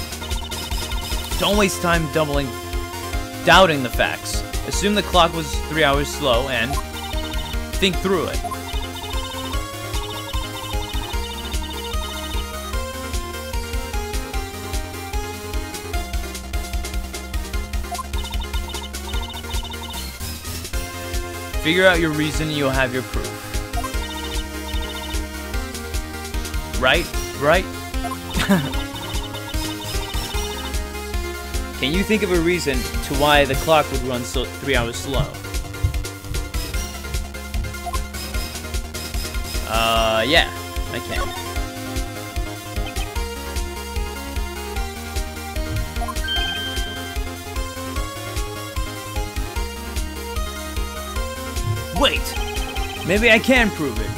[SPEAKER 1] Don't waste time doubting the facts. Assume the clock was 3 hours slow and think through it. Figure out your reason and you'll have your proof. Right? Right? Can you think of a reason to why the clock would run 3 hours slow? Yeah, I can. Wait! Maybe I can prove it.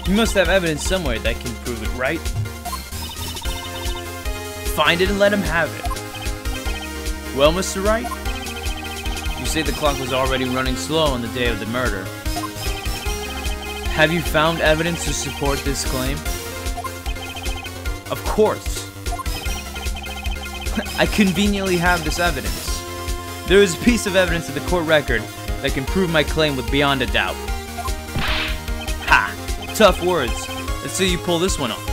[SPEAKER 1] You must have evidence somewhere that can prove it, right? Find it and let him have it. Well, Mr. Wright? You say the clock was already running slow on the day of the murder. Have you found evidence to support this claim? Of course. I conveniently have this evidence. There is a piece of evidence in the court record that can prove my claim with beyond a doubt. Ha! Tough words. Let's see you pull this one off.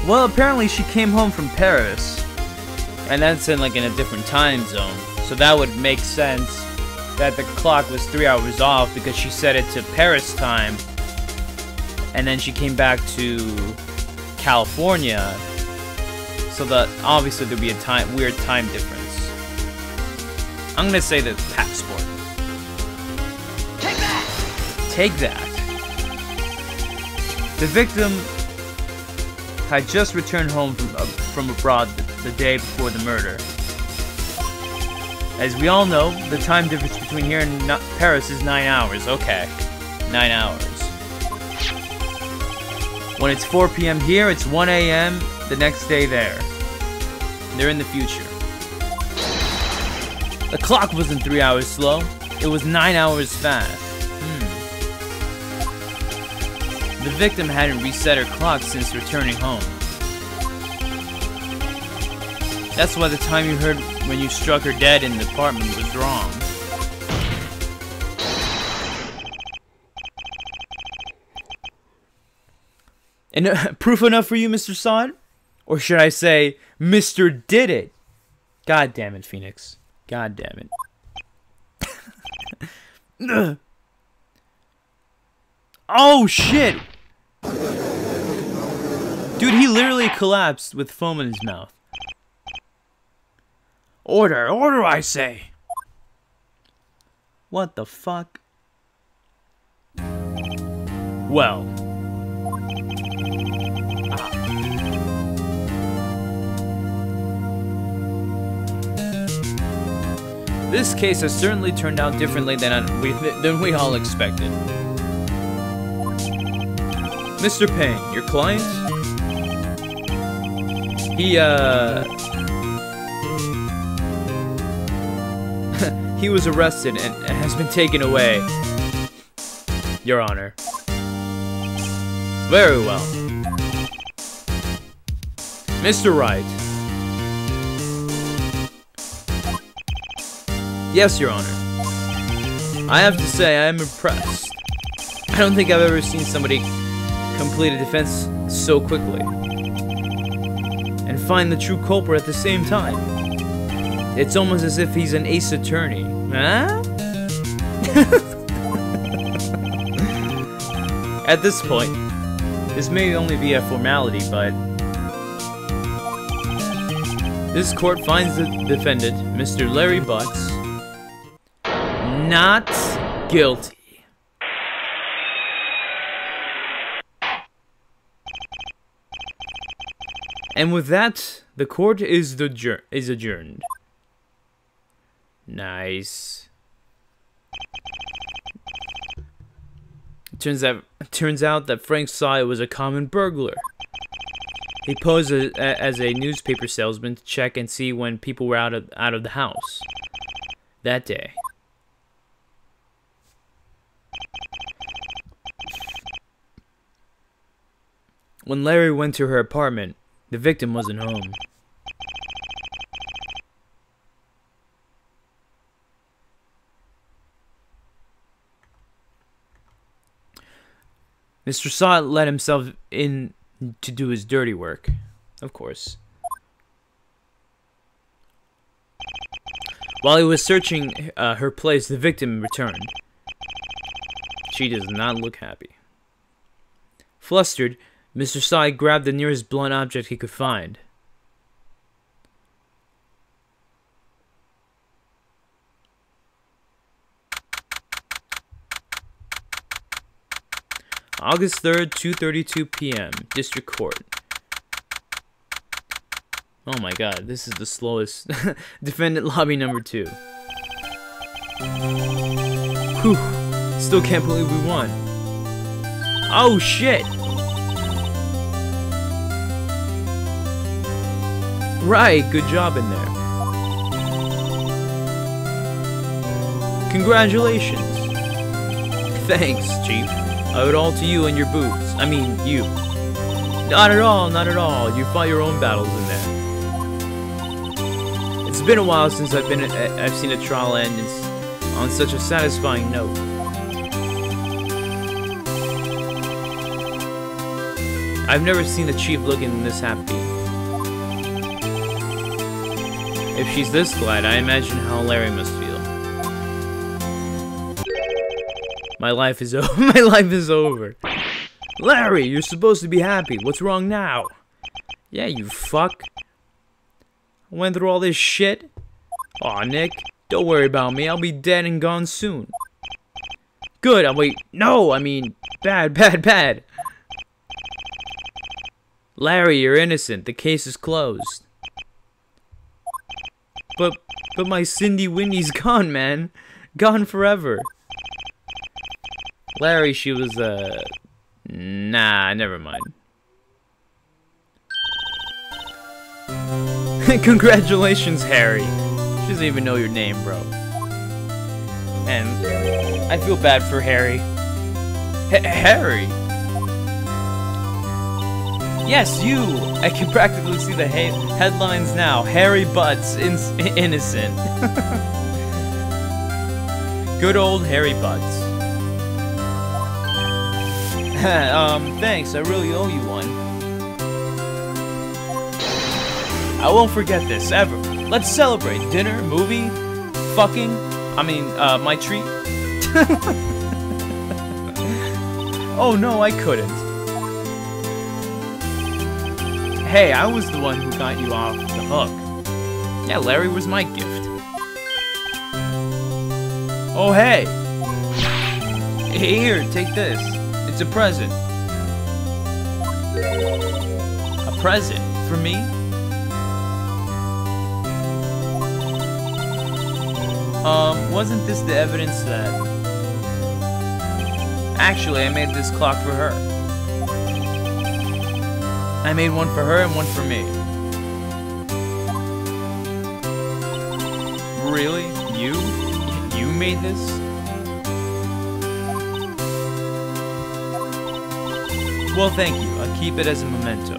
[SPEAKER 1] Well, apparently she came home from Paris, and that's in a different time zone, so that would make sense that the clock was 3 hours off because she set it to Paris time, and then she came back to California, so that obviously there'd be a weird time difference. I'm gonna say the passport. Take that! Take that. The victim had just returned home from abroad the day before the murder. As we all know, the time difference between here and Paris is 9 hours. Okay, 9 hours. When it's 4 p.m. here, it's 1 a.m. the next day there. They're in the future. The clock wasn't 3 hours slow. It was 9 hours fast. The victim hadn't reset her clock since returning home. That's why the time you heard when you struck her dead in the apartment was wrong. And proof enough for you, Mr. Sod? Or should I say, Mr. Did It? God damn it, Phoenix. God damn it. Oh, shit! Dude, he literally collapsed with foam in his mouth. Order, order, I say! What the fuck? Well. This case has certainly turned out differently than we all expected. Mr. Payne, your client? He was arrested and has been taken away, Your Honor. Very well. Mr. Wright. Yes, Your Honor. I have to say, I am impressed. I don't think I've ever seen somebody complete a defense so quickly. And find the true culprit at the same time. It's almost as if he's an ace attorney. Huh? At this point, this may only be a formality, but this court finds the defendant, Mr. Larry Butts, not guilty. And with that, the court is adjourned. Nice. Turns out that Frank Sy was a common burglar. He posed as a newspaper salesman to check and see when people were out of the house that day. When Larry went to her apartment, the victim wasn't home. Mr. Sod let himself in to do his dirty work, of course. While he was searching her place, the victim returned. She does not look happy. Flustered, Mr. Sy grabbed the nearest blunt object he could find. August 3rd, 2:32 p.m. District Court. Oh my god, this is the slowest. Defendant lobby number 2. Whew. Still can't believe we won. Oh shit! Right, good job in there. Congratulations. Thanks, Chief. I owe it all to you and your boots. I mean, you. Not at all, not at all. You fought your own battles in there. It's been a while since I've seen a trial end on such a satisfying note. I've never seen the Chief looking this happy. If she's this glad, I imagine how Larry must feel. My life is over. My life is over. Larry, you're supposed to be happy. What's wrong now? Yeah, you fuck. I went through all this shit. Aw, Nick, don't worry about me. I'll be dead and gone soon. Good, I'll wait. No, I mean, bad, bad, bad. Larry, you're innocent. The case is closed. But But my Cindy Windy's gone, man. Gone forever. Larry, she was, nah, never mind. Congratulations, Harry. She doesn't even know your name, bro. And I feel bad for Harry. Harry? Yes, you! I can practically see the headlines now. Harry Butts, innocent. Good old Harry Butts. Thanks, I really owe you one. I won't forget this, ever. Let's celebrate. Dinner, movie, fucking, my treat. Oh no, I couldn't. Hey, I was the one who got you off the hook. Yeah, Larry was my gift. Oh hey! Here, take this. It's a present. A present? For me? Wasn't this the evidence that... Actually, I made this clock for her. I made one for her and one for me. Really? You? You made this? Well, thank you. I'll keep it as a memento.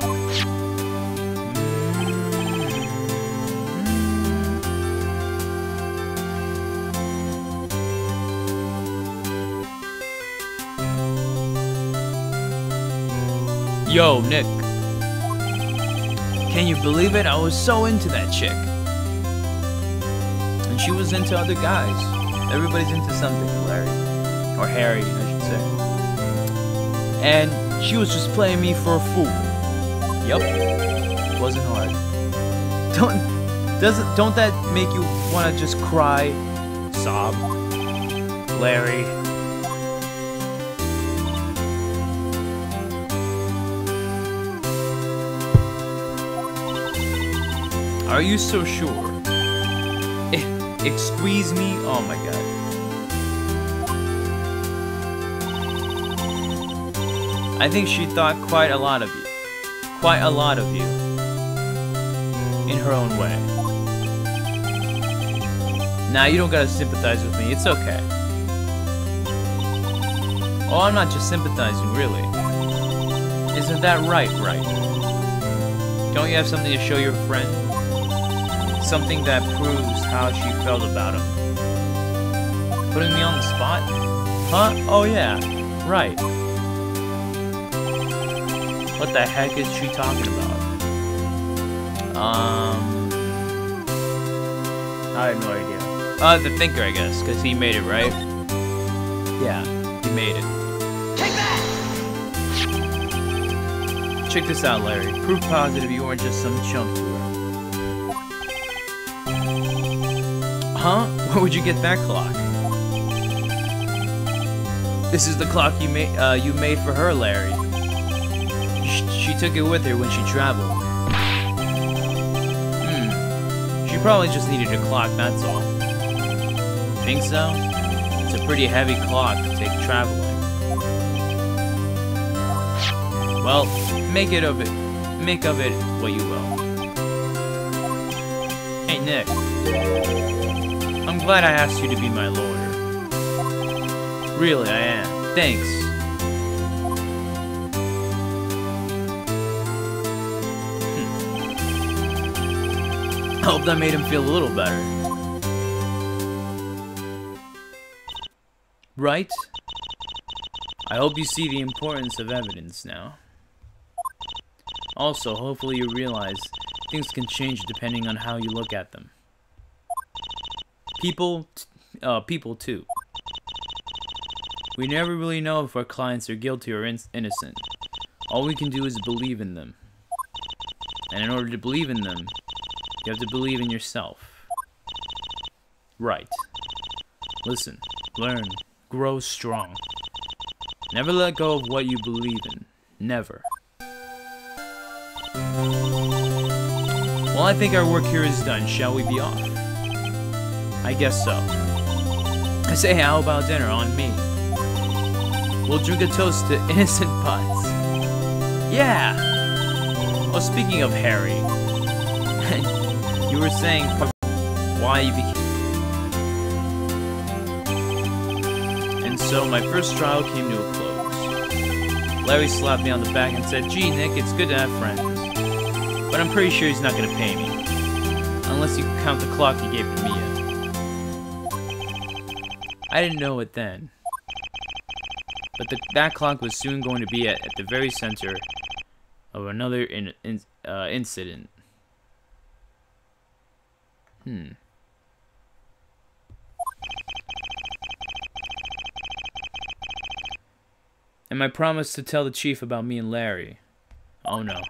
[SPEAKER 1] Yo, Nick. Can you believe it? I was so into that chick. And she was into other guys. Everybody's into something, Larry. Or Harry, I should say. And she was just playing me for a fool. Yup. It wasn't hard. Don't that make you want to just cry? Sob. Larry. Are you so sure? Squeeze me? Oh my god. I think she thought quite a lot of you. Quite a lot of you. In her own way. Nah, you don't gotta sympathize with me. It's okay. Oh, I'm not just sympathizing, really. Isn't that right, Wright? Don't you have something to show your friend? Something that proves how she felt about him. Putting me on the spot? Huh? Oh yeah, right. What the heck is she talking about? I have no idea. The thinker, I guess, because he made it, right? Yeah, he made it. Take that! Check this out, Larry. Proof positive you weren't just some chump to her. Huh? Where would you get that clock? This is the clock you made for her, Larry. She took it with her when she traveled. She probably just needed a clock, that's all. Think so? It's a pretty heavy clock to take traveling. Well, make of it what you will. Hey, Nick. I'm glad I asked you to be my lawyer. Really, I am. Thanks. I hope that made him feel a little better. Right? I hope you see the importance of evidence now. Also, hopefully you realize things can change depending on how you look at them. People too. We never really know if our clients are guilty or innocent. All we can do is believe in them. And in order to believe in them, you have to believe in yourself. Right. Listen, learn, grow strong. Never let go of what you believe in. Never. Well, I think our work here is done. Shall we be off? I guess so. I say, how about dinner on me? We'll drink a toast to innocent butts. Yeah! Oh, speaking of Harry, you were saying why you became... And so my first trial came to a close. Larry slapped me on the back and said, "Gee, Nick, it's good to have friends. But I'm pretty sure he's not gonna pay me. Unless you count the clock he gave to Mia." I didn't know it then. But that clock was soon going to be at the very center of another incident. And my promise to tell the chief about me and Larry. Oh no.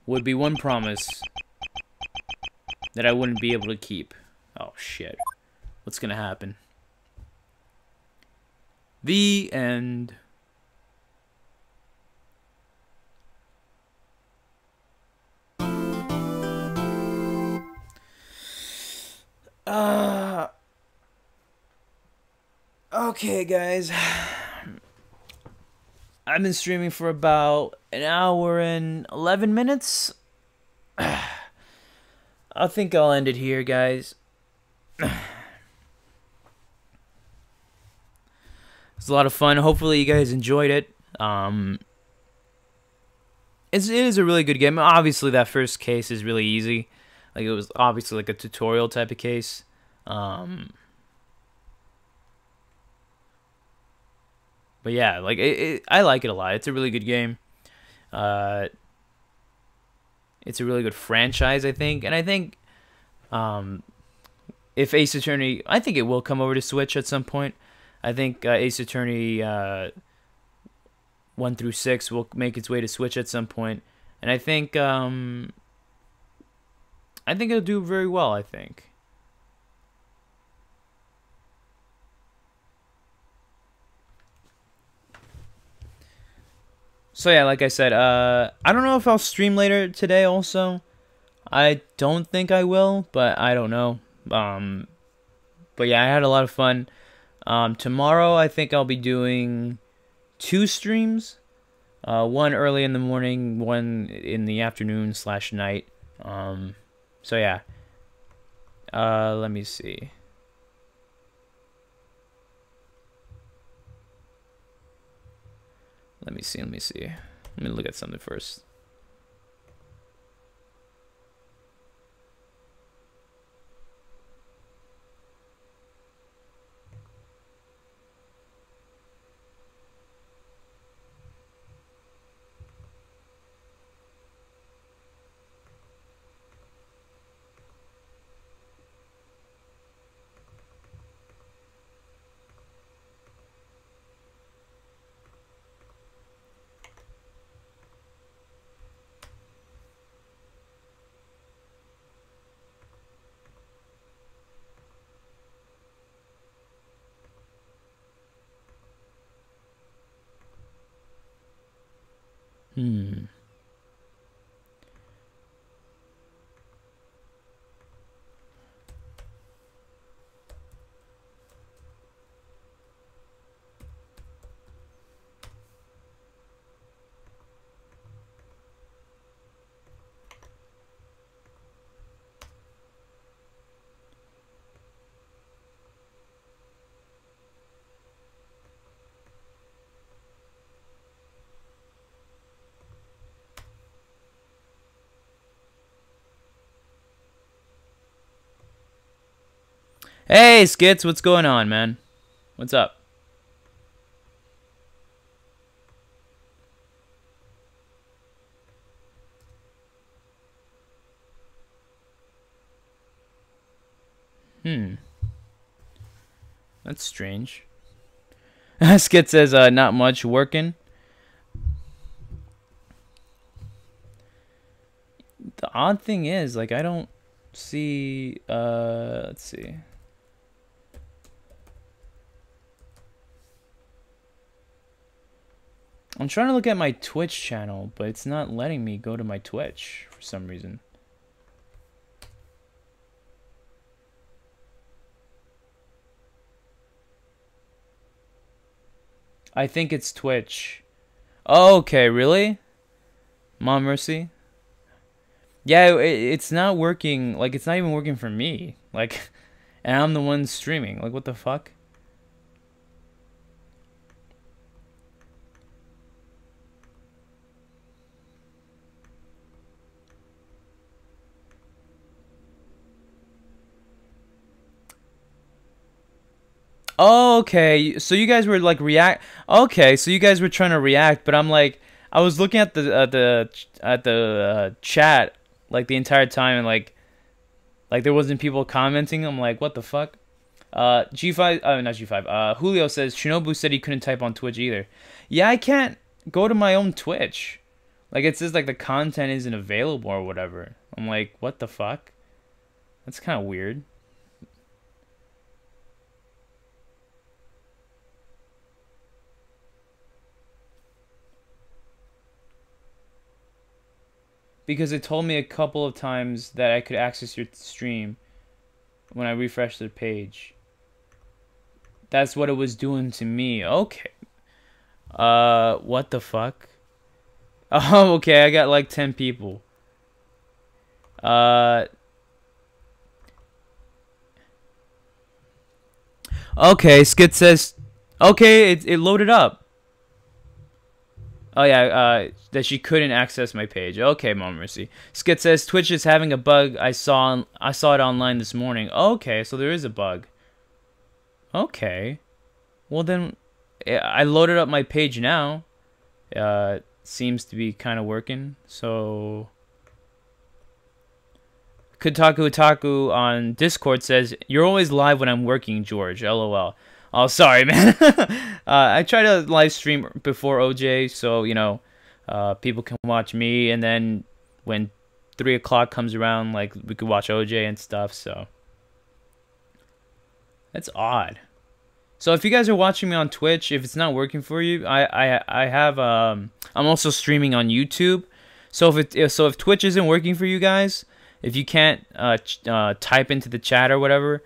[SPEAKER 1] Would be one promise that I wouldn't be able to keep. Oh shit. What's gonna happen? The end. Okay, guys. I've been streaming for about an hour and 11 minutes. I think I'll end it here, guys. It's a lot of fun. Hopefully you guys enjoyed it. It is a really good game. Obviously that first case is really easy. Like, it was obviously like a tutorial type of case. But yeah, like I like it a lot. It's a really good game. It's a really good franchise, I think. And I think if Ace Attorney, I think it will come over to Switch at some point. I think Ace Attorney 1 through 6 will make its way to Switch at some point. And I think it'll do very well, I think. So yeah, like I said, I don't know if I'll stream later today also. I don't think I will, but I don't know. But yeah, I had a lot of fun. Tomorrow I think I'll be doing 2 streams. One early in the morning, one in the afternoon / night. So yeah. Let me see. Let me see. Let me look at something first. Hey, Skits, what's going on, man? What's up? That's strange. Skit says, not much working. The odd thing is, like, I don't see, let's see. I'm trying to look at my Twitch channel, but it's not letting me go to my Twitch for some reason. I think it's Twitch. Oh, okay, really? Mom Mercy? Yeah, it's not working. Like, it's not even working for me. Like, and I'm the one streaming. Like, what the fuck? Oh, okay. So you guys were like react. Okay, so you guys were trying to react, but I'm like, I was looking at the chat like the entire time, and like there wasn't people commenting. I'm like, what the fuck? G5, not G5. Julio says Shinobu said he couldn't type on Twitch either. Yeah, I can't go to my own Twitch. Like it says like the content isn't available or whatever. I'm like, what the fuck? That's kind of weird. Because it told me a couple of times that I could access your stream when I refreshed the page. That's what it was doing to me. Okay. What the fuck? Oh, okay, I got like 10 people. Okay, Skit says, okay, it loaded up. Oh yeah, that she couldn't access my page. Okay, Mom Mercy. Skit says Twitch is having a bug. I saw it online this morning. Okay, so there is a bug. Okay, well then, I loaded up my page now. Seems to be kind of working. So, Kotaku Otaku on Discord says you're always live when I'm working, George. LOL. Oh, sorry, man. I try to live stream before OJ, so, you know, people can watch me, and then when 3 o'clock comes around, like, we could watch OJ and stuff, so. That's odd. So if you guys are watching me on Twitch, if it's not working for you, I have, I'm also streaming on YouTube. So if Twitch isn't working for you guys, if you can't type into the chat or whatever,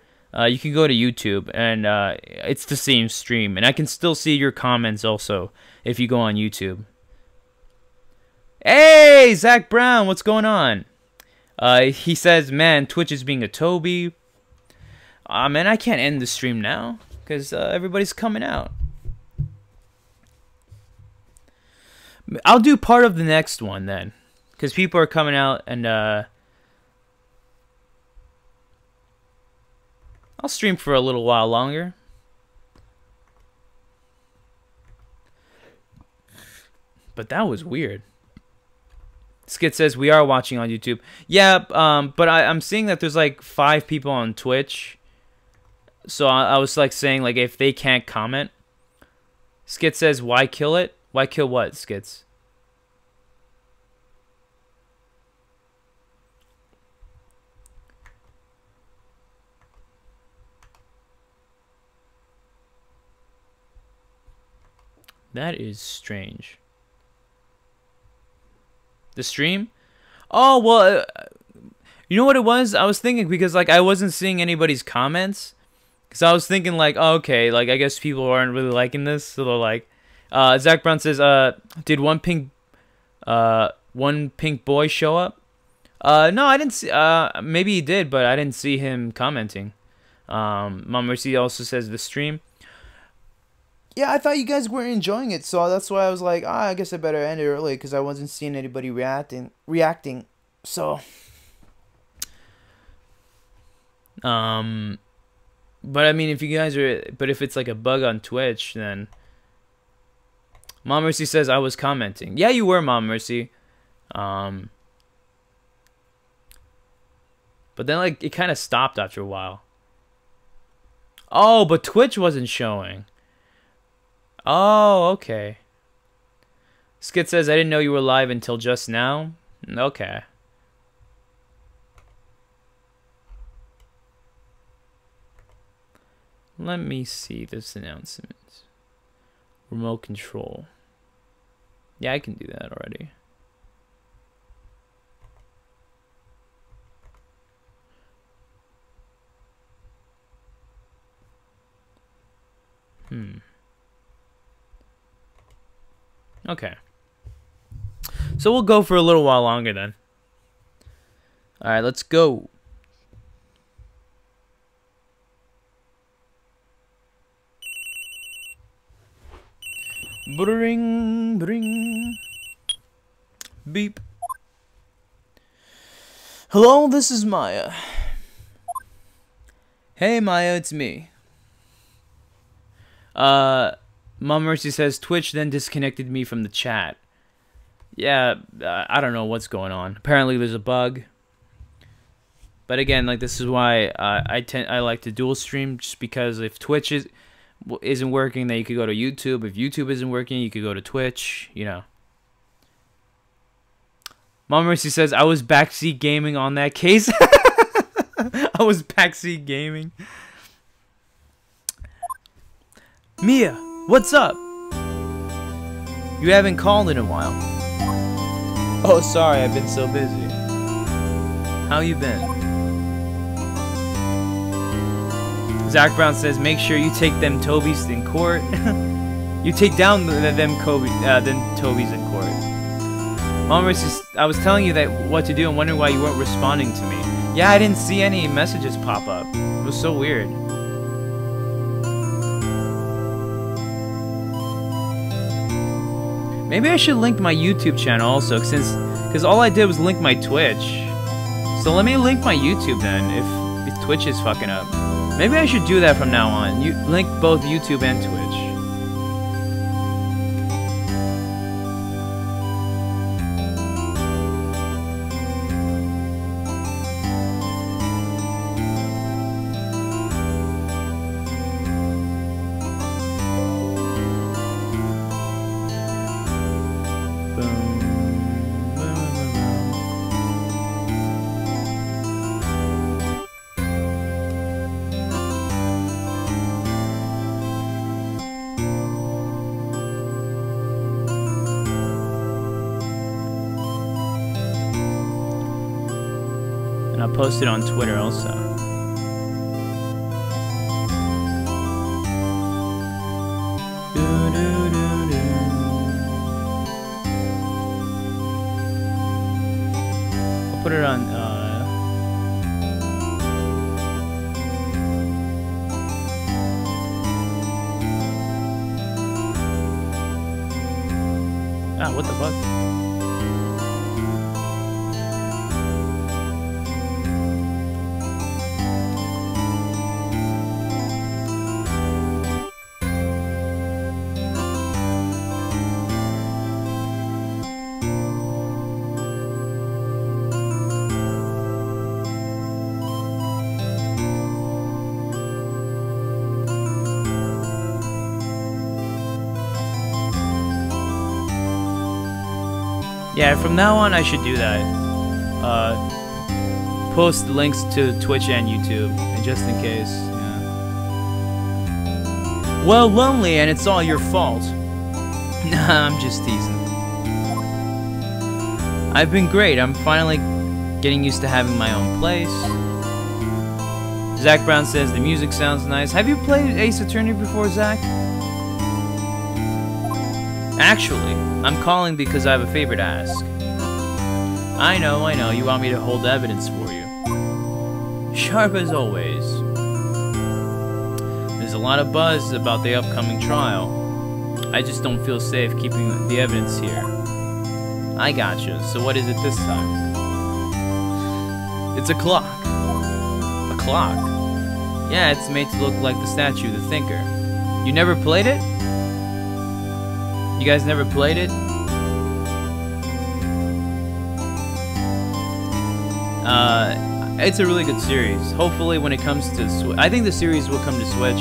[SPEAKER 1] you can go to YouTube, and it's the same stream, and I can still see your comments also if you go on YouTube. Hey, Zach Brown, what's going on? He says, man, Twitch is being a Toby. Man, I can't end the stream now because everybody's coming out. I'll do part of the next one then, because people are coming out, and I'll stream for a little while longer. But that was weird. Skit says we are watching on YouTube. Yeah, but I'm seeing that there's like 5 people on Twitch. So I was like saying like if they can't comment. Skit says why kill it? Why kill what, Skits? That is strange. The stream? Oh, well, you know what it was? I was thinking because, like, I wasn't seeing anybody's comments. Because I was thinking, like, oh, okay, like, I guess people aren't really liking this. So they're like, Zach Brown says, did one pink boy show up? No, I didn't see, maybe he did, but I didn't see him commenting. Mom Mercy also says the stream. Yeah, I thought you guys weren't enjoying it, so that's why I was like, I guess I better end it early because I wasn't seeing anybody reacting. So, but I mean, if it's like a bug on Twitch, then Mom Mercy says I was commenting. Yeah, you were, Mom Mercy. But then like it kind of stopped after a while. Oh, but Twitch wasn't showing. Oh, okay. Skit says, I didn't know you were live until just now. Okay. Let me see this announcement. Remote control. Yeah, I can do that already. Okay. So we'll go for a little while longer then. Alright, let's go. Bring, bring. Beep. Hello, this is Maya. Hey Maya, it's me. Mom Mercy says Twitch then disconnected me from the chat. Yeah, I don't know what's going on. Apparently there's a bug. But again, like, this is why I like to dual stream, just because if Twitch isn't working, then you could go to YouTube. If YouTube isn't working, you could go to Twitch, you know. Mom Mercy says, I was backseat gaming on that case. I was backseat gaming. Mia, what's up? You haven't called in a while. Oh, sorry, I've been so busy. How you been? Zach Brown says, make sure you take them Tobies in court. You take down them Tobies in court. Mom, I was telling you what to do and wondering why you weren't responding to me. Yeah, I didn't see any messages pop up. It was so weird. Maybe I should link my YouTube channel also, because all I did was link my Twitch. So let me link my YouTube then, if Twitch is fucking up. Maybe I should do that from now on. You link both YouTube and Twitch. And I'll post it on Twitter also. I'll put it on, what the fuck? Yeah, from now on I should do that. Post links to Twitch and YouTube, and just in case, yeah. Well, lonely, and it's all your fault. Nah, I'm just teasing. I've been great. I'm finally getting used to having my own place. Zach Brown says the music sounds nice. Have you played Ace Attorney before, Zach? Actually, I'm calling because I have a favor to ask. I know, you want me to hold evidence for you. Sharp as always. There's a lot of buzz about the upcoming trial. I just don't feel safe keeping the evidence here. I gotcha, so what is it this time? It's a clock. A clock? Yeah, it's made to look like the statue, the thinker. You never played it? You guys never played it? It's a really good series. Hopefully when it comes to Switch, I think the series will come to Switch.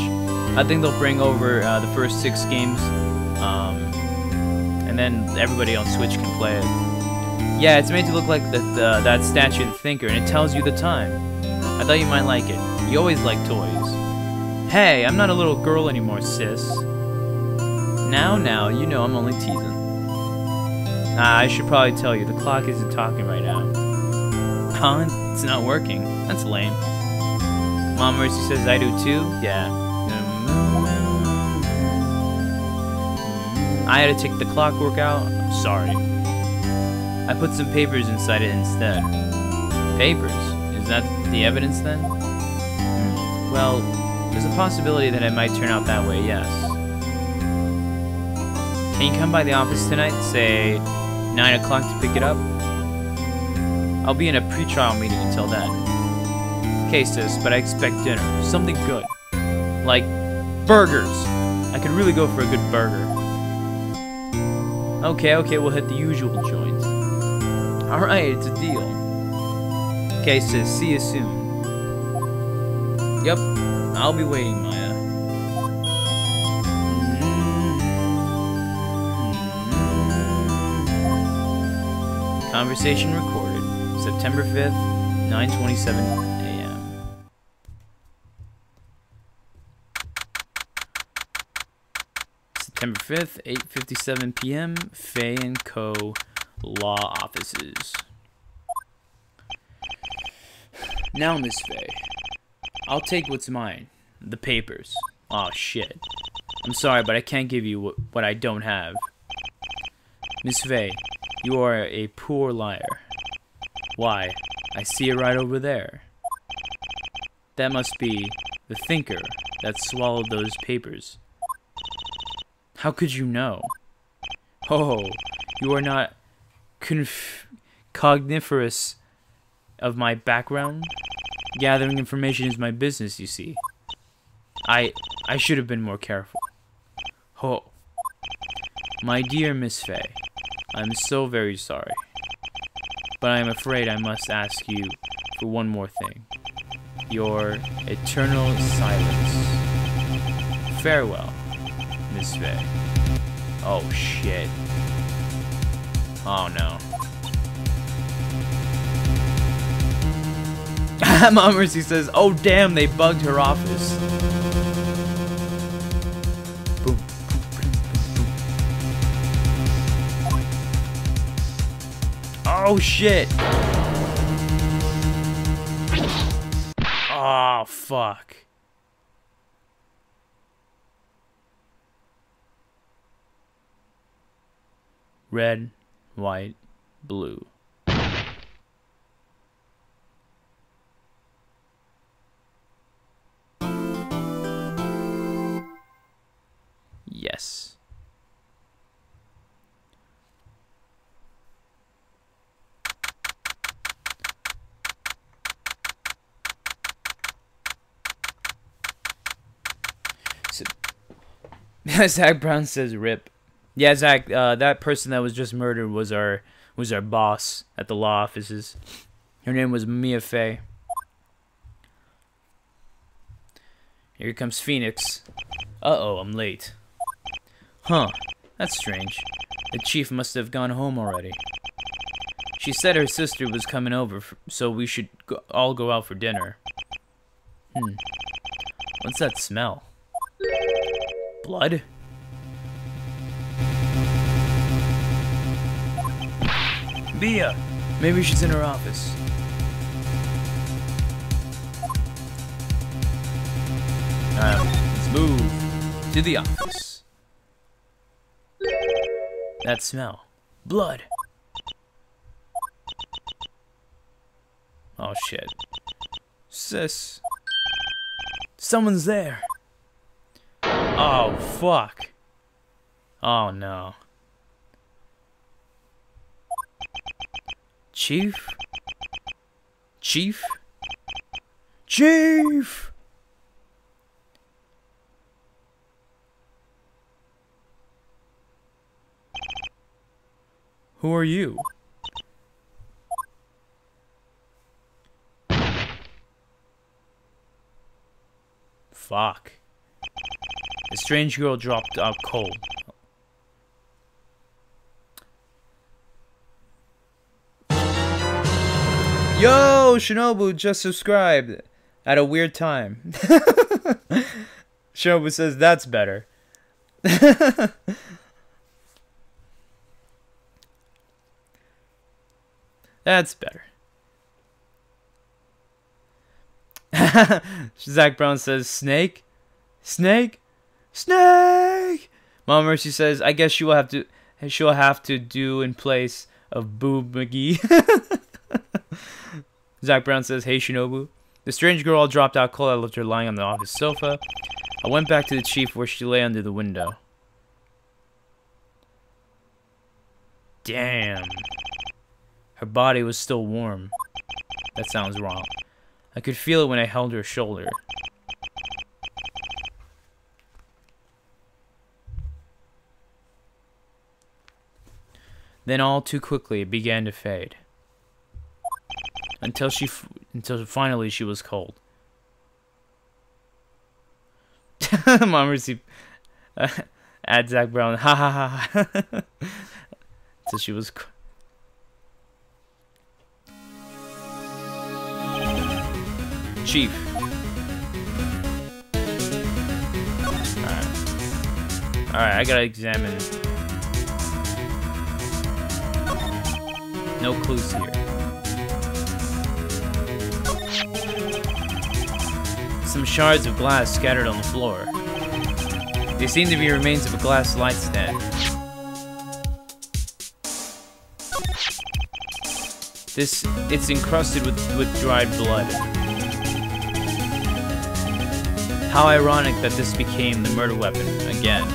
[SPEAKER 1] I think they'll bring over the first 6 games, and then everybody on Switch can play it. Yeah, it's made to look like that statue, the thinker, and it tells you the time. I thought you might like it. You always like toys. Hey, I'm not a little girl anymore, sis. Now, you know I'm only teasing. I should probably tell you, the clock isn't talking right now. Huh? It's not working. That's lame. Mom Mercy says I do too? Yeah. I had to take the clockwork out. I'm sorry. I put some papers inside it instead. Papers? Is that the evidence then? Well, there's a possibility that it might turn out that way, yes. Can you come by the office tonight, say 9 o'clock to pick it up? I'll be in a pre-trial meeting until then. Okay, sis, but I expect dinner. Something good. Like burgers. I could really go for a good burger. Okay, we'll hit the usual joint. Alright, it's a deal. Okay, sis, see you soon. Yep, I'll be waiting, Maya. Conversation recorded. September 5th, 9:27 a.m. September 5th, 8:57 p.m. Fay & Co. Law Offices. Now, Miss Fay, I'll take what's mine. The papers. Aw, shit. I'm sorry, but I can't give you what I don't have. Miss Fay, you are a poor liar. Why, I see it right over there. That must be the thinker that swallowed those papers. How could you know? Oh, you are not cogniferous of my background? Gathering information is my business, you see. I should have been more careful. Oh, my dear Miss Fay, I'm so very sorry. But I am afraid I must ask you for one more thing. Your eternal silence. Farewell, Miss Fay. Oh, shit. Oh, no. Mom Mercy says, oh, damn, they bugged her office. Boom. Oh, shit. Oh, fuck. Red, white, blue. Yes. So, Zach Brown says rip. Yeah, Zach, that person that was just murdered was our boss at the law offices. Her name was Mia Fey. Here comes Phoenix. Uh-oh, I'm late. Huh, that's strange. The chief must have gone home already. She said her sister was coming over, so we should all go out for dinner. What's that smell? Blood? Mia! Maybe she's in her office. Let's move to the office. That smell. Blood. Oh, shit. Sis. Someone's there. Oh, fuck. Oh, no. Chief? Chief? Chief! Who are you? Fuck. The strange girl dropped out cold. Yo, Shinobu just subscribed at a weird time. Shinobu says that's better. That's better. Zach Brown says snake? Snake? Snake! Mom Mercy says, I guess she'll have to do in place of Boob McGee. Zach Brown says, hey Shinobu. The strange girl all dropped out cold. I left her lying on the office sofa. I went back to the chief where she lay under the window. Damn. Her body was still warm. That sounds wrong. I could feel it when I held her shoulder. Then all too quickly it began to fade. Until finally she was cold. Mom Mercy add Zach Brown. Ha ha ha. Until she was Chief. Alright, I gotta examine. No clues here. Some shards of glass scattered on the floor. They seem to be remains of a glass light stand. It's encrusted with dried blood. How ironic that this became the murder weapon again.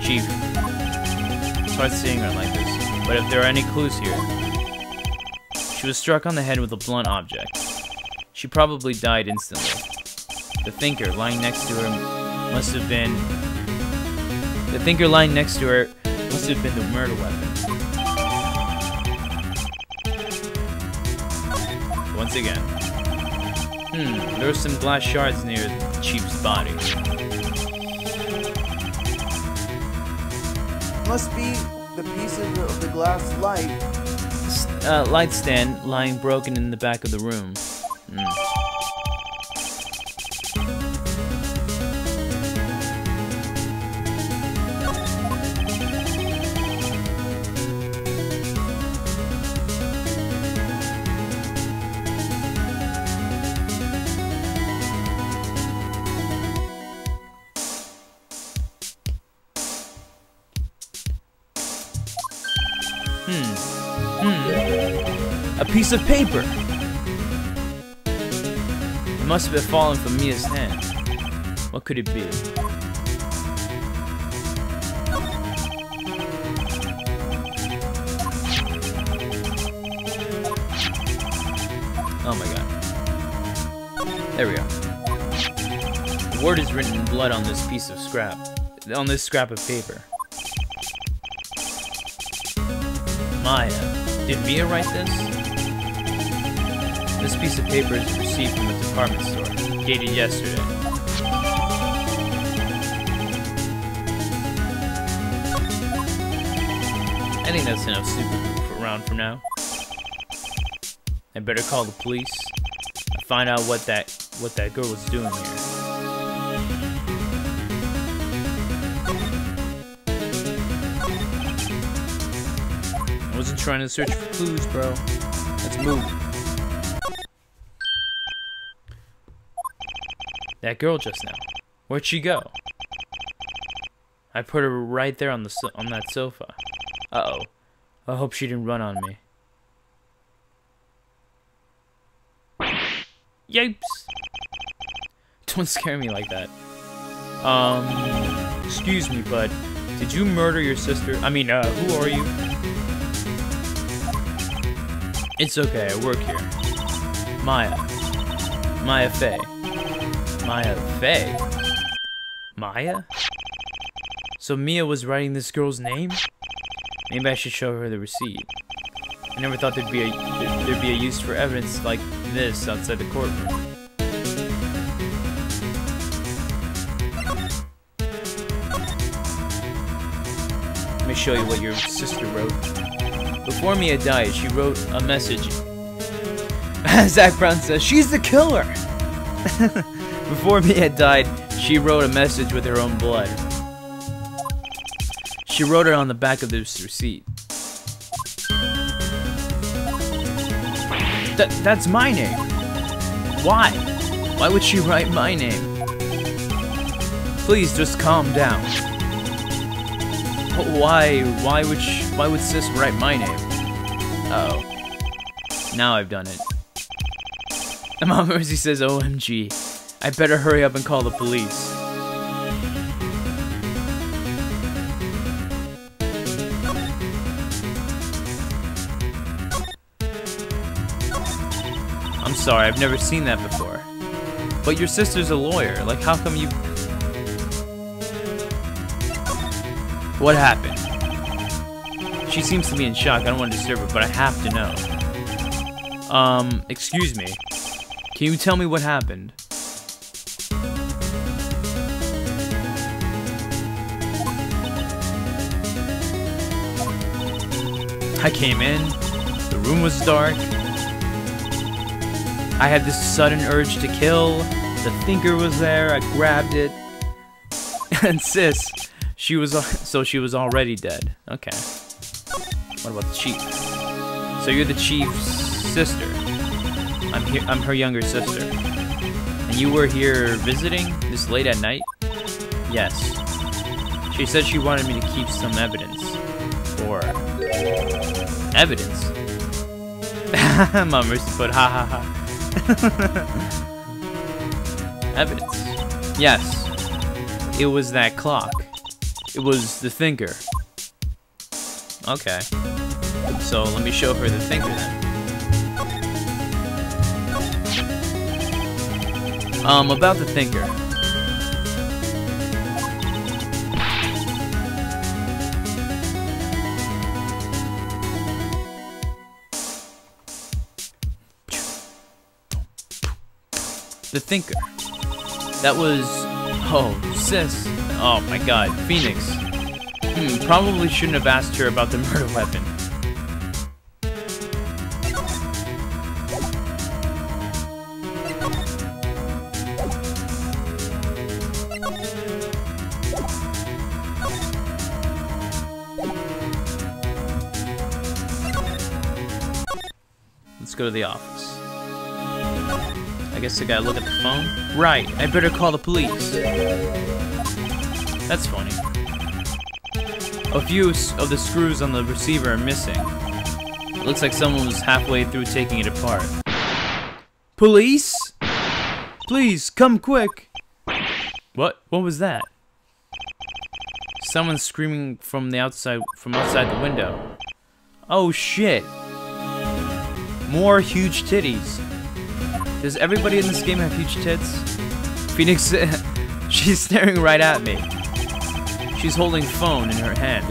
[SPEAKER 1] Chief, it's hard seeing her like this, but if there are any clues here. She was struck on the head with a blunt object. She probably died instantly. The thinker lying next to her must have been the murder weapon. Once again. There were some glass shards near the chief's body.
[SPEAKER 2] Must be the pieces of the glass
[SPEAKER 1] light stand lying broken in the back of the room. A piece of paper! It must have fallen from Mia's hand. What could it be? Oh my god. There we go. The word is written in blood on this piece of scrap. On this scrap of paper. Maya. Did Mia write this? This piece of paper is received from a department store, dated yesterday. I think that's enough super around for now. I better call the police and find out what that girl was doing here. I wasn't trying to search for clues, bro. Let's move. That girl just now. Where'd she go? I put her right there on that sofa. Uh-oh. I hope she didn't run on me. Yipes! Don't scare me like that. Excuse me, bud. Did you murder your sister? I mean, who are you? It's okay, I work here. Maya. Maya Fey. Maya Fey? Maya? So Mia was writing this girl's name? Maybe I should show her the receipt. I never thought there'd be a use for evidence like this outside the courtroom. Let me show you what your sister wrote. Before Mia died, she wrote a message. Zach Brown says, she's the killer! Before Mia died, she wrote a message with her own blood. She wrote it on the back of this receipt. That's my name. Why? Why would she write my name? Please just calm down. Why would Sis write my name? Uh oh. Now I've done it. And Mom Mercy says, OMG. I better hurry up and call the police. I'm sorry, I've never seen that before. But your sister's a lawyer. Like, how come you... What happened? She seems to be in shock. I don't want to disturb her, but I have to know. Excuse me. Can you tell me what happened? I came in. The room was dark. I had this sudden urge to kill. The thinker was there. I grabbed it. And Sis, she was already dead. Okay. What about the chief? So you're the chief's sister. I'm her younger sister. And you were here visiting this late at night? Yes. She said she wanted me to keep some evidence. Or evidence? Mom Mercy put ha ha ha. Evidence. Yes. It was that clock. It was the thinker. Okay. So let me show her the thinker then. About the thinker. The thinker. That was... Oh, Sis. Oh my god, Phoenix. Probably shouldn't have asked her about the murder weapon. Let's go to the office. I guess I gotta look at the phone. Right, I better call the police. That's funny. A few of the screws on the receiver are missing. It looks like someone was halfway through taking it apart. Police? Please, come quick! What? What was that? Someone's screaming from outside the window. Oh shit! More huge titties. Does everybody in this game have huge tits? Phoenix, she's staring right at me. She's holding phone in her hand.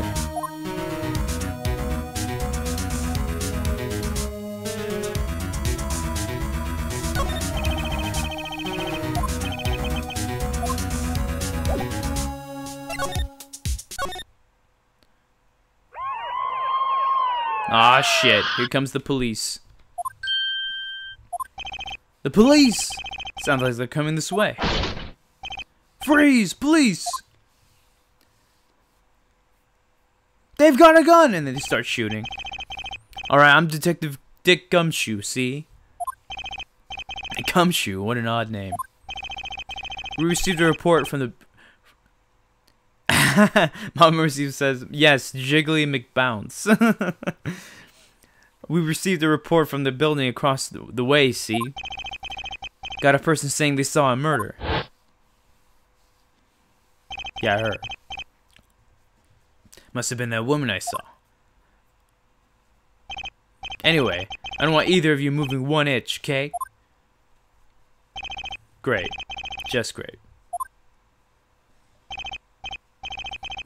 [SPEAKER 1] Ah shit, here comes the police. The police! Sounds like they're coming this way. Freeze, police! They've got a gun! And then they start shooting. Alright, I'm Detective Dick Gumshoe, see? Gumshoe, what an odd name. We received a report from the... Mom Mercy says, yes, Jiggly McBounce. We received a report from the building across the way, see? Got a person saying they saw a murder. Yeah, her. Must have been that woman I saw. Anyway, I don't want either of you moving one inch, okay? Great. Just great.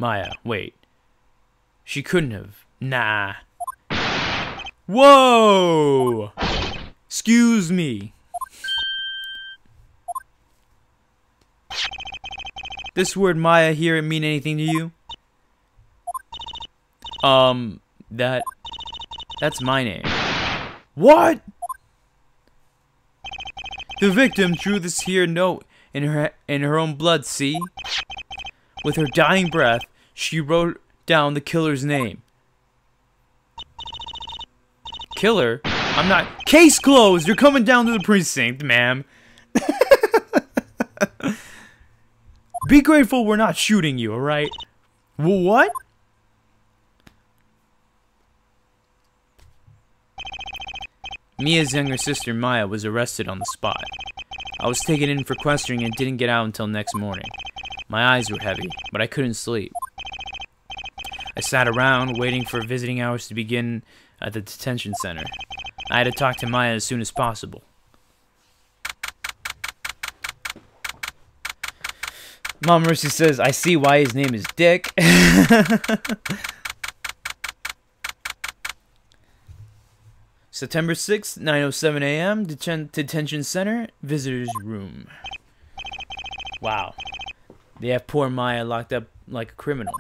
[SPEAKER 1] Maya, wait. She couldn't have. Nah. Whoa! Excuse me. This word Maya here mean anything to you? That's my name. What? The victim drew this here note in her own blood, see? With her dying breath, she wrote down the killer's name. Killer? I'm not... Case closed! You're coming down to the precinct, ma'am. Be grateful we're not shooting you, alright? What? Mia's younger sister, Maya, was arrested on the spot. I was taken in for questioning and didn't get out until next morning. My eyes were heavy, but I couldn't sleep. I sat around, waiting for visiting hours to begin at the detention center. I had to talk to Maya as soon as possible. Mom Mercy says, I see why his name is Dick. September 6th, 9:07 a.m., detention center, visitor's room. Wow. They have poor Maya locked up like a criminal.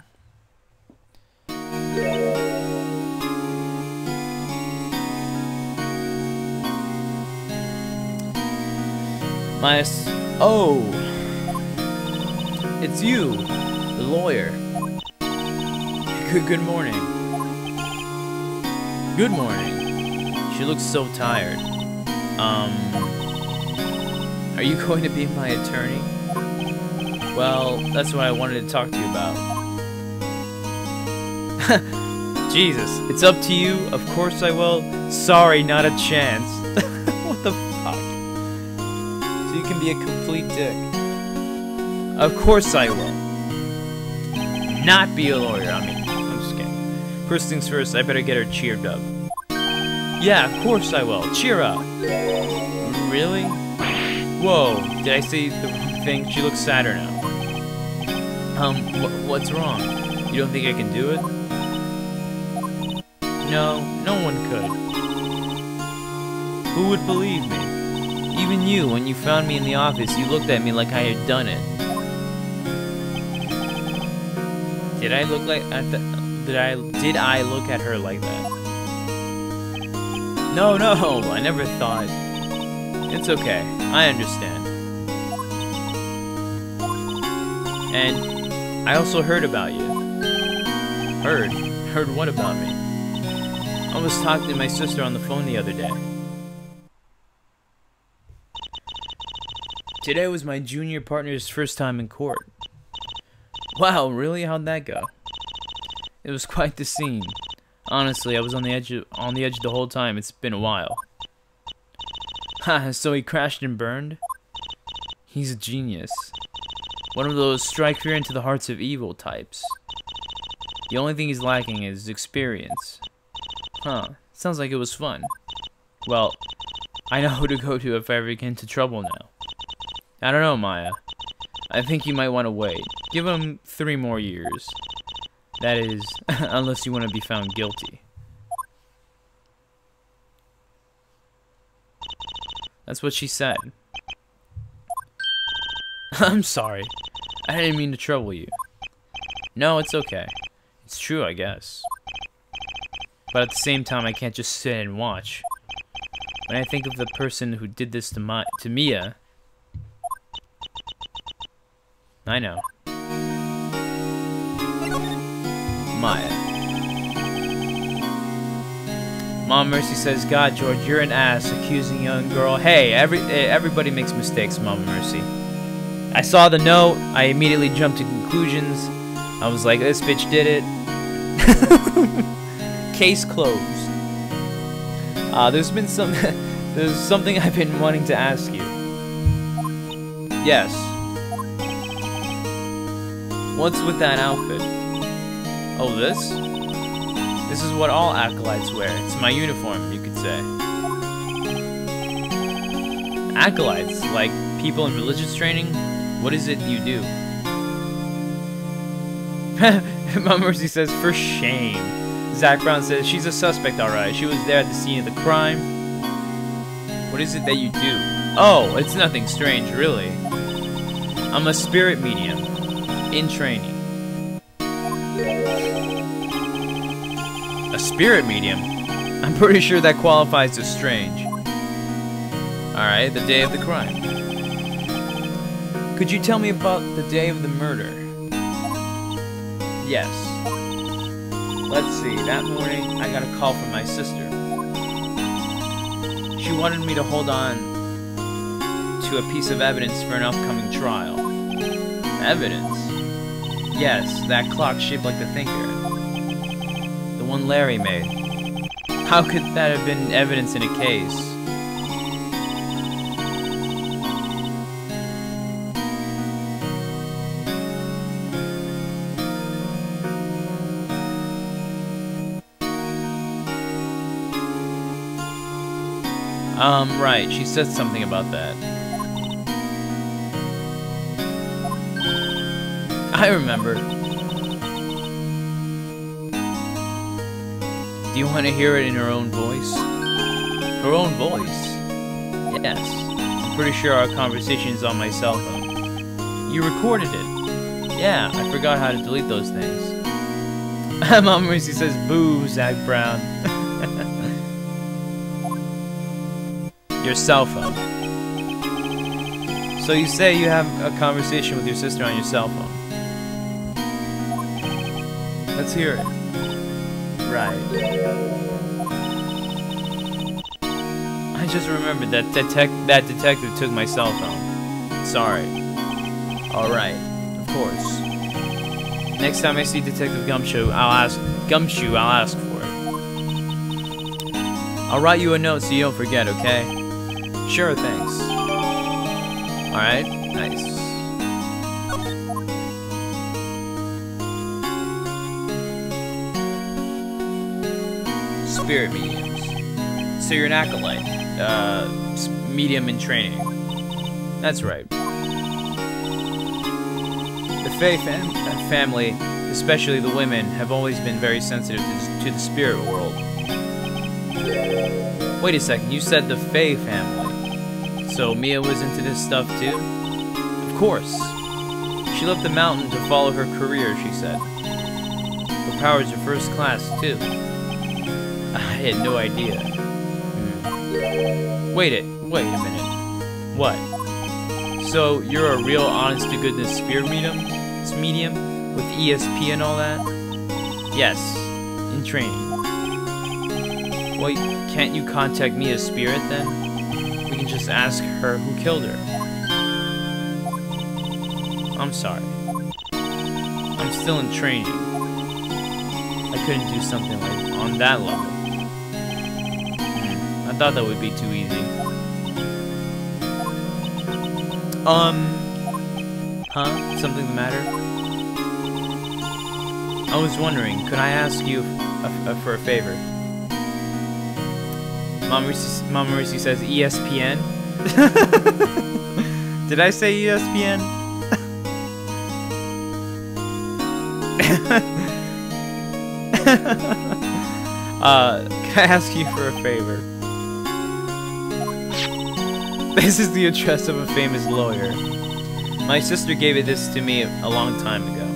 [SPEAKER 1] Maya's... Oh! It's you, the lawyer. Good morning. Good morning. She looks so tired. Are you going to be my attorney? Well, that's what I wanted to talk to you about. Jesus, it's up to you. Of course I will. Sorry, not a chance. What the fuck? So you can be a complete dick. Of course I will. Not be a lawyer, I mean. I'm just kidding. First things first, I better get her cheered up. Yeah, of course I will. Cheer up. Really? Whoa, did I say the wrong thing? She looks sadder now. What's wrong? You don't think I can do it? No, no one could. Who would believe me? Even you, when you found me in the office, you looked at me like I had done it. Did I look at her like that? No, I never thought. It's okay. I understand. And I also heard about you. Heard? Heard what about me? I was talking to my sister on the phone the other day. Today was my junior partner's first time in court. Wow, really? How'd that go? It was quite the scene. Honestly, I was on the edge the whole time. It's been a while. Ha, so he crashed and burned? He's a genius. One of those strike fear into the hearts of evil types. The only thing he's lacking is experience. Huh, sounds like it was fun. Well, I know who to go to if I ever get into trouble now. I don't know, Maya. I think you might want to wait. Give him 3 more years. That is, unless you want to be found guilty. That's what she said. I'm sorry. I didn't mean to trouble you. No, it's okay. It's true, I guess. But at the same time, I can't just sit and watch. When I think of the person who did this to Mia... I know. Maya. Mom Mercy says, God, George, you're an ass, accusing young girl. Hey, everybody makes mistakes, Mom Mercy. I saw the note. I immediately jumped to conclusions. I was like, this bitch did it. Case closed. There's something I've been wanting to ask you. Yes. What's with that outfit? Oh, this? This is what all acolytes wear. It's my uniform, you could say. Acolytes? Like people in religious training? What is it you do? Mom Mercy says, for shame. Zach Brown says, she's a suspect, alright. She was there at the scene of the crime. What is it that you do? Oh, it's nothing strange, really. I'm a spirit medium. In training. A spirit medium? I'm pretty sure that qualifies as strange. Alright, the day of the crime. Could you tell me about the day of the murder? Yes. Let's see, that morning I got a call from my sister. She wanted me to hold on to a piece of evidence for an upcoming trial. Evidence? Yes, that clock shaped like the Thinker. The one Larry made. How could that have been evidence in a case? Right, she said something about that. I remember. Do you want to hear it in her own voice? Her own voice? Yes. I'm pretty sure our conversation's on my cell phone. You recorded it? Yeah, I forgot how to delete those things. Mom Mercy says, boo, Zach Brown. Your cell phone. So you say you have a conversation with your sister on your cell phone. Let's hear it. Right. I just remembered that that detective took my cell phone. Sorry. Alright. Of course. Next time I see Detective Gumshoe, I'll ask for it. I'll write you a note so you don't forget, okay? Sure, thanks. Alright, nice. Spirit mediums. So you're an acolyte. Medium in training. That's right. The Fae family, especially the women, have always been very sensitive to the spirit world. Wait a second, you said the Fae family. So Mia was into this stuff too? Of course. She left the mountain to follow her career, she said. Her powers are first class too. I had no idea. Wait a minute. What? So you're a real honest-to-goodness spirit medium? With ESP and all that? Yes, in training. Well, can't you contact Mia's spirit then? We can just ask her who killed her. I'm sorry. I'm still in training. I couldn't do something like on that level. I thought that would be too easy. Huh? Something the matter? I was wondering, could I ask you for a favor? Mama Mercy says ESPN? Did I say ESPN? Can I ask you for a favor? This is the address of a famous lawyer. My sister gave this to me a long time ago.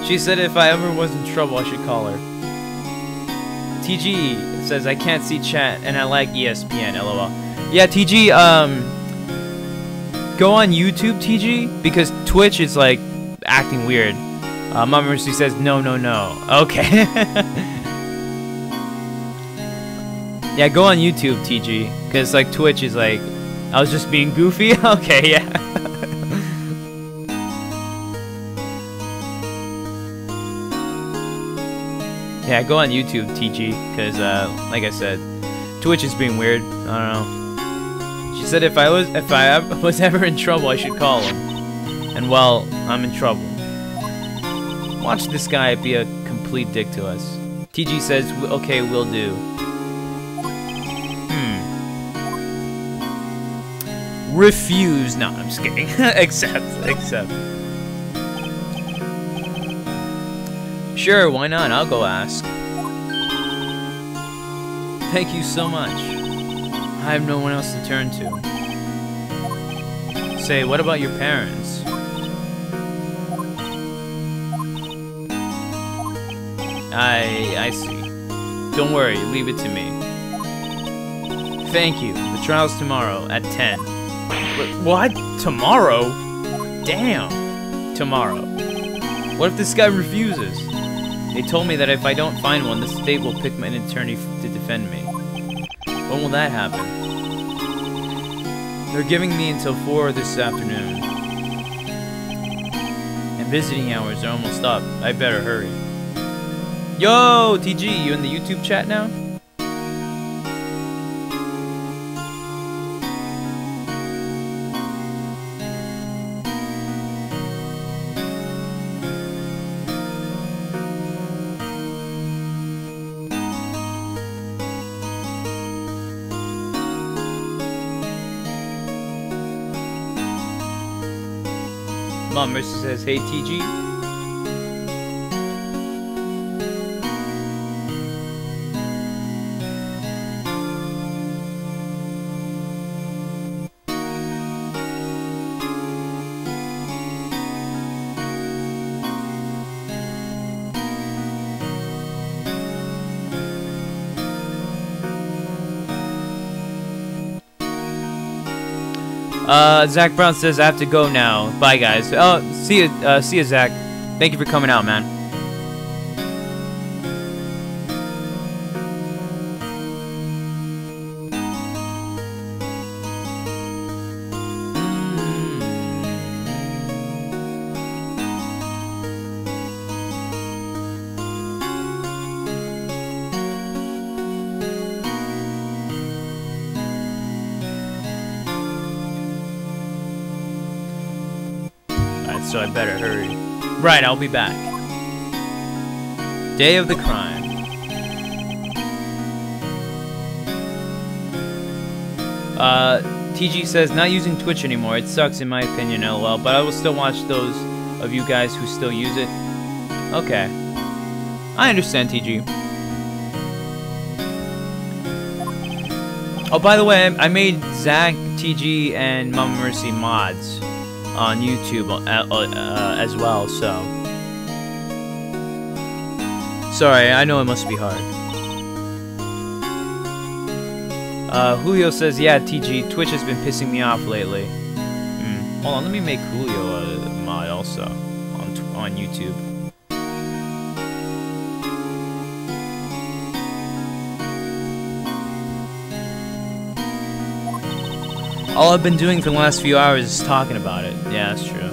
[SPEAKER 1] She said if I ever was in trouble, I should call her. TG says, I can't see chat, and I like ESPN, lol. Yeah, TG, go on YouTube, TG, because Twitch is, like, acting weird. Mama Mercy says, no. Okay. Yeah, go on YouTube, TG, because, like, Twitch is, like, I was just being goofy? Okay, yeah. Yeah, go on YouTube, TG, because, like I said, Twitch is being weird. I don't know. She said if I was ever in trouble, I should call him. And, well, I'm in trouble. Watch this guy be a complete dick to us. TG says, okay, will do. Refuse. No, I'm just kidding. Accept. Sure, why not? I'll go ask. Thank you so much. I have no one else to turn to. Say, what about your parents? I see. Don't worry, leave it to me. Thank you. The trial's tomorrow at 10. What? Tomorrow? Damn. Tomorrow. What if this guy refuses? They told me that if I don't find one, the state will pick an attorney to defend me. When will that happen? They're giving me until 4 this afternoon. And visiting hours are almost up. I better hurry. Yo, TG, you in the YouTube chat now? Mom Mercy says, hey TG. Zach Brown says I have to go now. Bye, guys. Oh, see you, Zach. Thank you for coming out, man. So I better hurry. Right, I'll be back. Day of the crime. TG says, not using Twitch anymore. It sucks in my opinion, lol. But I will still watch those of you guys who still use it. Okay. I understand, TG. Oh, by the way, I made Zach, TG, and Mama Mercy mods on YouTube as well, so sorry, I know it must be hard. Julio says, yeah, TG, Twitch has been pissing me off lately. Hold on, let me make Julio a mod also on YouTube. All I've been doing for the last few hours is talking about it. Yeah, that's true.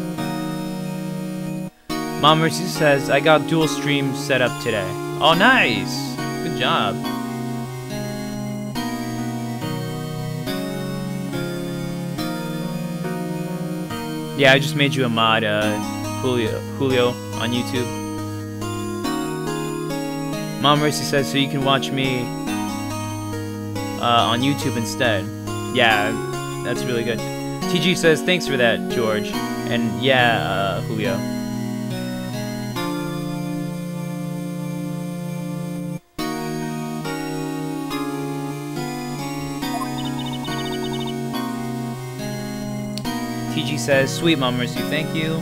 [SPEAKER 1] Mom Mercy says, I got dual streams set up today. Oh, nice! Good job. Yeah, I just made you a mod, Julio on YouTube. Mom Mercy says, so you can watch me on YouTube instead. Yeah. That's really good. TG says, thanks for that, George. And yeah, Julio. TG says, sweet, Mom Mercy, thank you.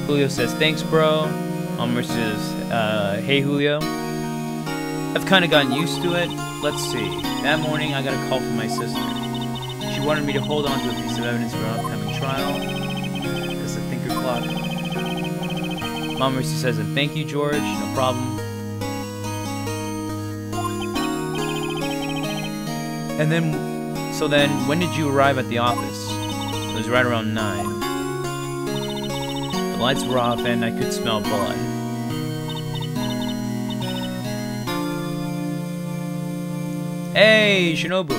[SPEAKER 1] Julio says, thanks, bro. Mom Mercy says, hey, Julio. I've kind of gotten used to it. Let's see. That morning, I got a call from my sister. She wanted me to hold on to a piece of evidence for an upcoming trial. That's a thinker clock. Mom Mercy says, and thank you, George. No problem. And then, so then, when did you arrive at the office? It was right around 9. The lights were off and I could smell blood. Hey, Shinobu.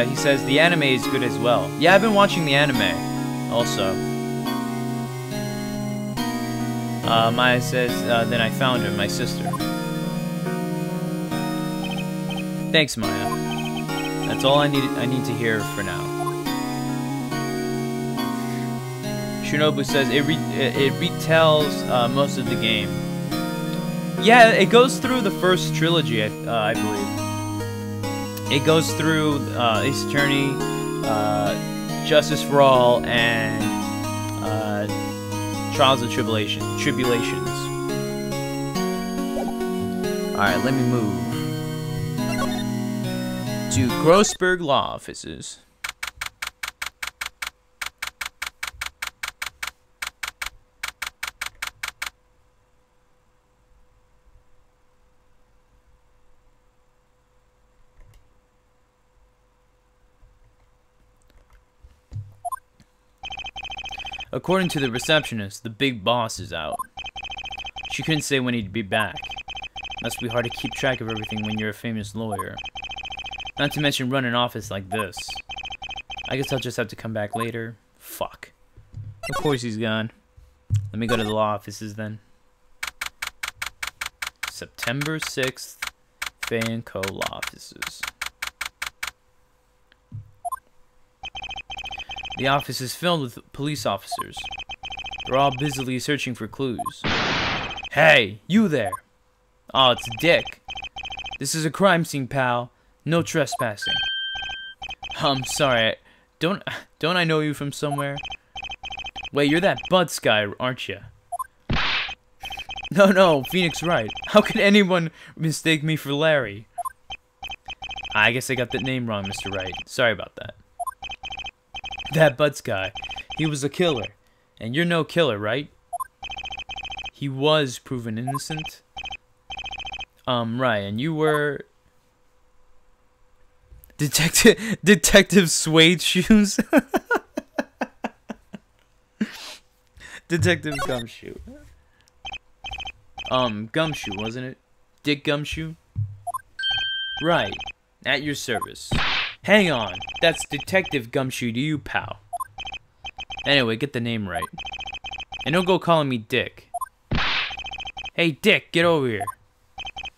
[SPEAKER 1] He says the anime is good as well. Yeah, I've been watching the anime also. Maya says, then I found her, my sister. Thanks, Maya. That's all I need to hear for now. Shinobu says it retells most of the game. Yeah, it goes through the first trilogy, I believe. It goes through Ace Attorney, Justice for All, and Trials of Tribulations. Alright, let me move to Grossberg Law Offices. According to the receptionist, the big boss is out. She couldn't say when he'd be back. Must be hard to keep track of everything when you're a famous lawyer. Not to mention run an office like this. I guess I'll just have to come back later. Fuck. Of course he's gone. Let me go to the law offices then. September 6th, Fay & Co. Law Offices. The office is filled with police officers. They're all busily searching for clues. Hey, you there! Oh, it's Dick. This is a crime scene, pal. No trespassing. Sorry. Don't I know you from somewhere? Wait, you're that Butts guy, aren't you? No, Phoenix Wright. How could anyone mistake me for Larry? I guess I got that name wrong, Mr. Wright. Sorry about that. That Butts guy. He was a killer. And you're no killer, right? He was proven innocent. Right, and you were... Detective Suede Shoes? Detective Gumshoe. Gumshoe, wasn't it? Dick Gumshoe? Right. At your service. Hang on. That's Detective Gumshoe to you, pal. Anyway, get the name right. And don't go calling me Dick. Hey, Dick, get over here.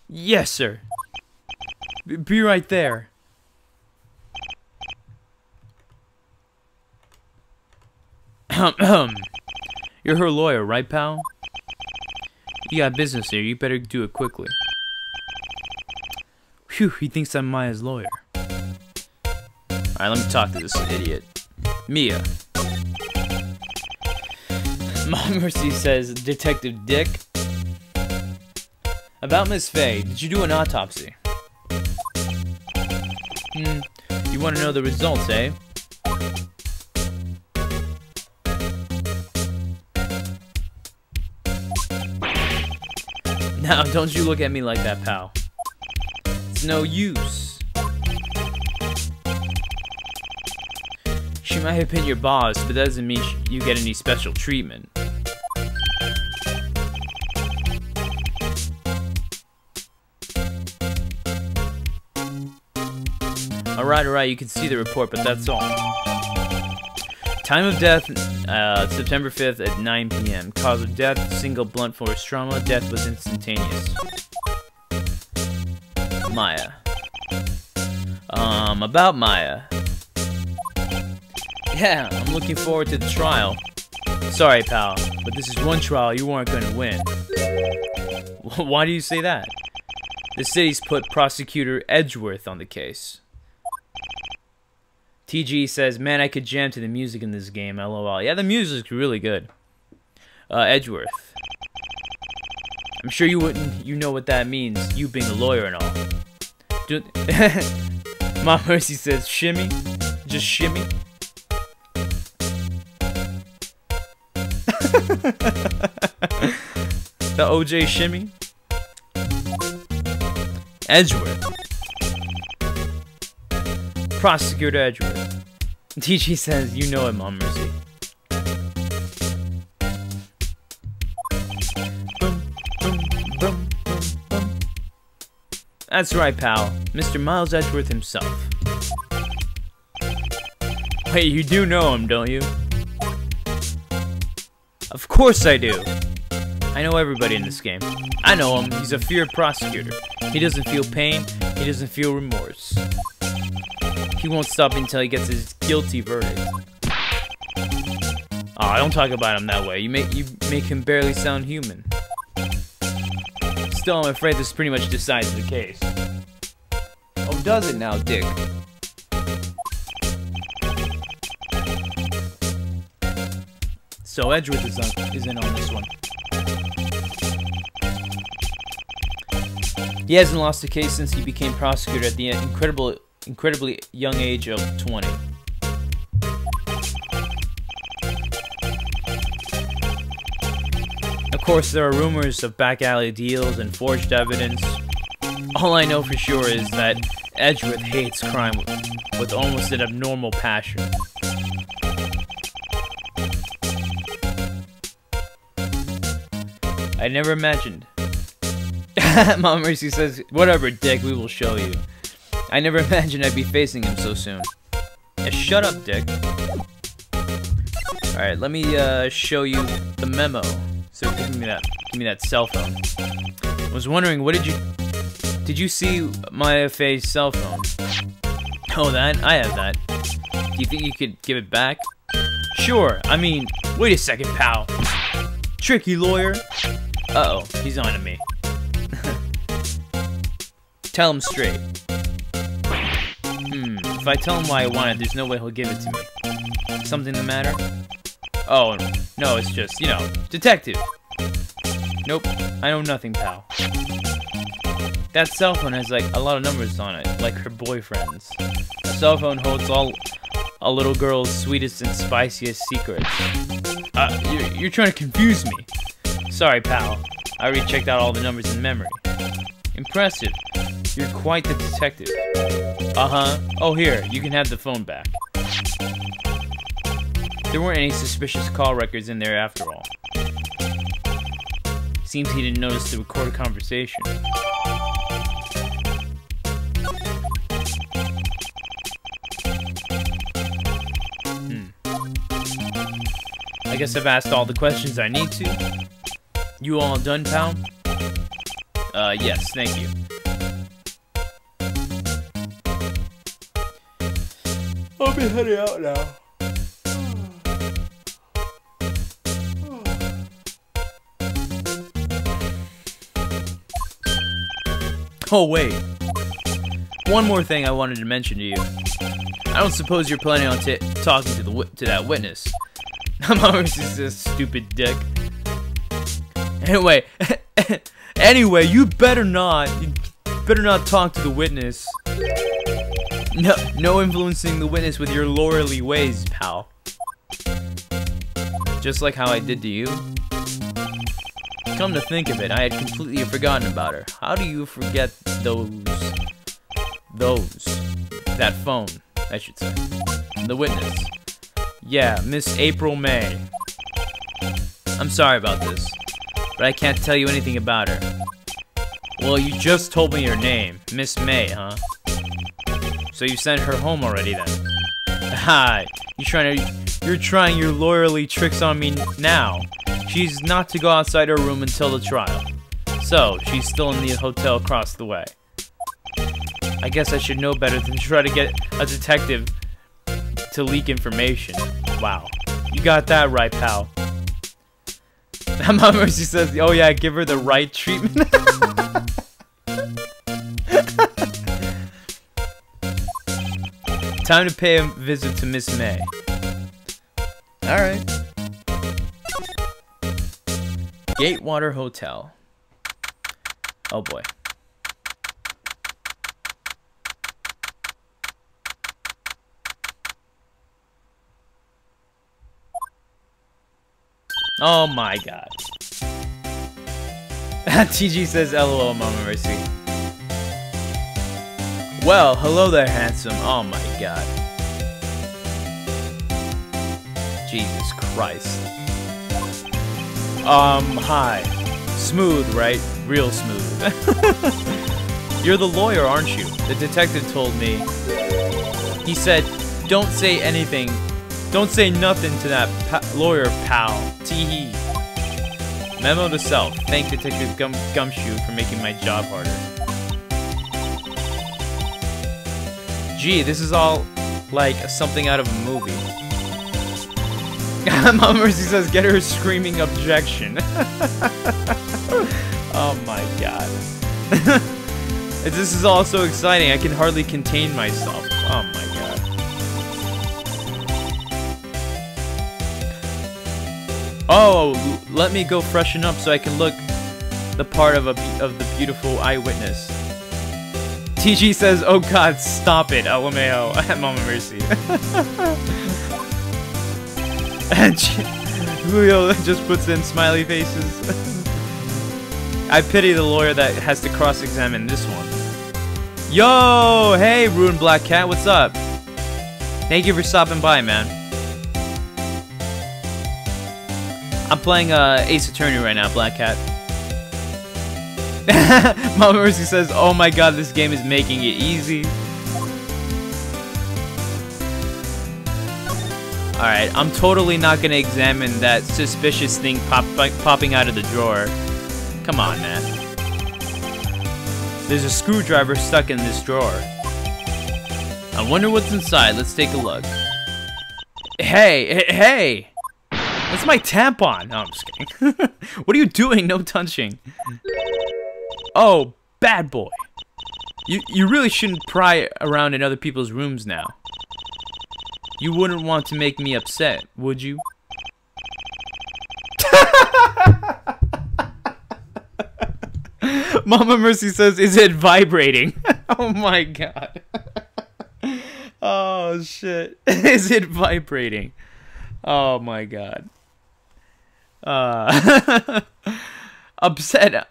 [SPEAKER 1] Yes, sir. Be right there. You're her lawyer, right, pal? You got business here. You better do it quickly. Phew, he thinks I'm Maya's lawyer. Alright, let me talk to this idiot. Mia. Mom Mercy says, Detective Dick. About Miss Faye, did you do an autopsy? You want to know the results, eh? Now, don't you look at me like that, pal. It's no use. She might have been your boss, but that doesn't mean you get any special treatment. Alright, you can see the report, but that's all. Time of death, September 5th at 9 p.m. Cause of death, single blunt force trauma. Death was instantaneous. Maya. About Maya. Yeah, I'm looking forward to the trial. Sorry, pal, but this is one trial you weren't going to win. Why do you say that? The city's put Prosecutor Edgeworth on the case. TG says, man, I could jam to the music in this game, lol. Yeah, the music's really good. Edgeworth. I'm sure you know what that means, you being a lawyer and all. Mom Mercy says, shimmy? Just shimmy? The OJ shimmy? Edgeworth. Prosecutor Edgeworth. TG says, you know it, Mom Mercy. Boom. That's right, pal. Mr. Miles Edgeworth himself. Wait, you do know him, don't you? Of course I do. I know everybody in this game. I know him. He's a feared prosecutor. He doesn't feel pain. He doesn't feel remorse. He won't stop until he gets his guilty verdict. Aw, don't talk about him that way. You make him barely sound human. Still, I'm afraid this pretty much decides the case. Oh, does it now, Dick? So Edgeworth is in on this one. He hasn't lost a case since he became prosecutor at the incredibly young age of 20. Of course, there are rumors of back alley deals and forged evidence. All I know for sure is that Edgeworth hates crime with almost an abnormal passion. I never imagined. Mama Mercy says, whatever, Dick, we will show you. I never imagined I'd be facing him so soon. Yeah, shut up, Dick. Alright, let me show you the memo. So give me that cell phone. I was wondering, did you see my face cell phone? Oh, that? I have that. Do you think you could give it back? Sure, I mean, wait a second, pal. Tricky lawyer. Uh-oh, he's on to me. Tell him straight. If I tell him why I want it, there's no way he'll give it to me. Something the matter? Oh, no, it's just, you know, detective. Nope, I know nothing, pal. That cell phone has, like, a lot of numbers on it, like her boyfriend's. A cell phone holds all a little girl's sweetest and spiciest secrets. You're trying to confuse me. Sorry, pal. I already checked out all the numbers in memory. Impressive. You're quite the detective. Uh-huh. Oh, here, you can have the phone back. There weren't any suspicious call records in there after all. Seems he didn't notice the recorded conversation. I guess I've asked all the questions I need to. You all done, pal? Yes, thank you. I'll be heading out now. Oh, wait. One more thing I wanted to mention to you. I don't suppose you're planning on talking to that witness. I'm always this stupid dick. Anyway, you better not talk to the witness. No influencing the witness with your lawyerly ways, pal. Just like how I did to you. Come to think of it, I had completely forgotten about her. How do you forget that phone, I should say. The witness. Yeah, Miss April May. I'm sorry about this, but I can't tell you anything about her. Well, you just told me her name, Miss May, huh? So you sent her home already then? Hi, you're trying your lawyerly tricks on me now. She's not to go outside her room until the trial. So, she's still in the hotel across the way. I guess I should know better than try to get a detective to leak information. Wow. You got that right, pal. Mama Mercy says, oh yeah, give her the right treatment. Time to pay a visit to Miss May. Alright. Gatewater Hotel. Oh boy. Oh my god. TG says LOL, Mama Mercy. Well, hello there, handsome. Oh my god. Jesus Christ. Hi. Smooth, right? Real smooth. You're the lawyer, aren't you? The detective told me. He said, don't say anything. Don't say nothing to that lawyer, pal. Tee-hee. Memo to self. Thank Detective Gumshoe for making my job harder. Gee, this is all like something out of a movie. Mama Mercy says, get her screaming objection. Oh my god. This is all so exciting, I can hardly contain myself. Oh my god. Oh, let me go freshen up so I can look the part of the beautiful eyewitness. TG says, oh god, stop it, LMAO. Mama Mercy. And Julio just puts in smiley faces. I pity the lawyer that has to cross-examine this one. Yo! Hey, Ruined Black Cat, what's up? Thank you for stopping by, man. I'm playing Ace Attorney right now, Black Cat. Mama Mercy says, oh my god, this game is making it easy. Alright, I'm totally not gonna examine that suspicious thing popping out of the drawer. Come on, man. There's a screwdriver stuck in this drawer. I wonder what's inside. Let's take a look. Hey! That's my tampon. No, I'm just kidding. What are you doing? No touching. Oh, bad boy. You really shouldn't pry around in other people's rooms now. You wouldn't want to make me upset, would you? Mama Mercy says, is it vibrating? Oh my god. Oh shit. Is it vibrating? Oh my god. Upset.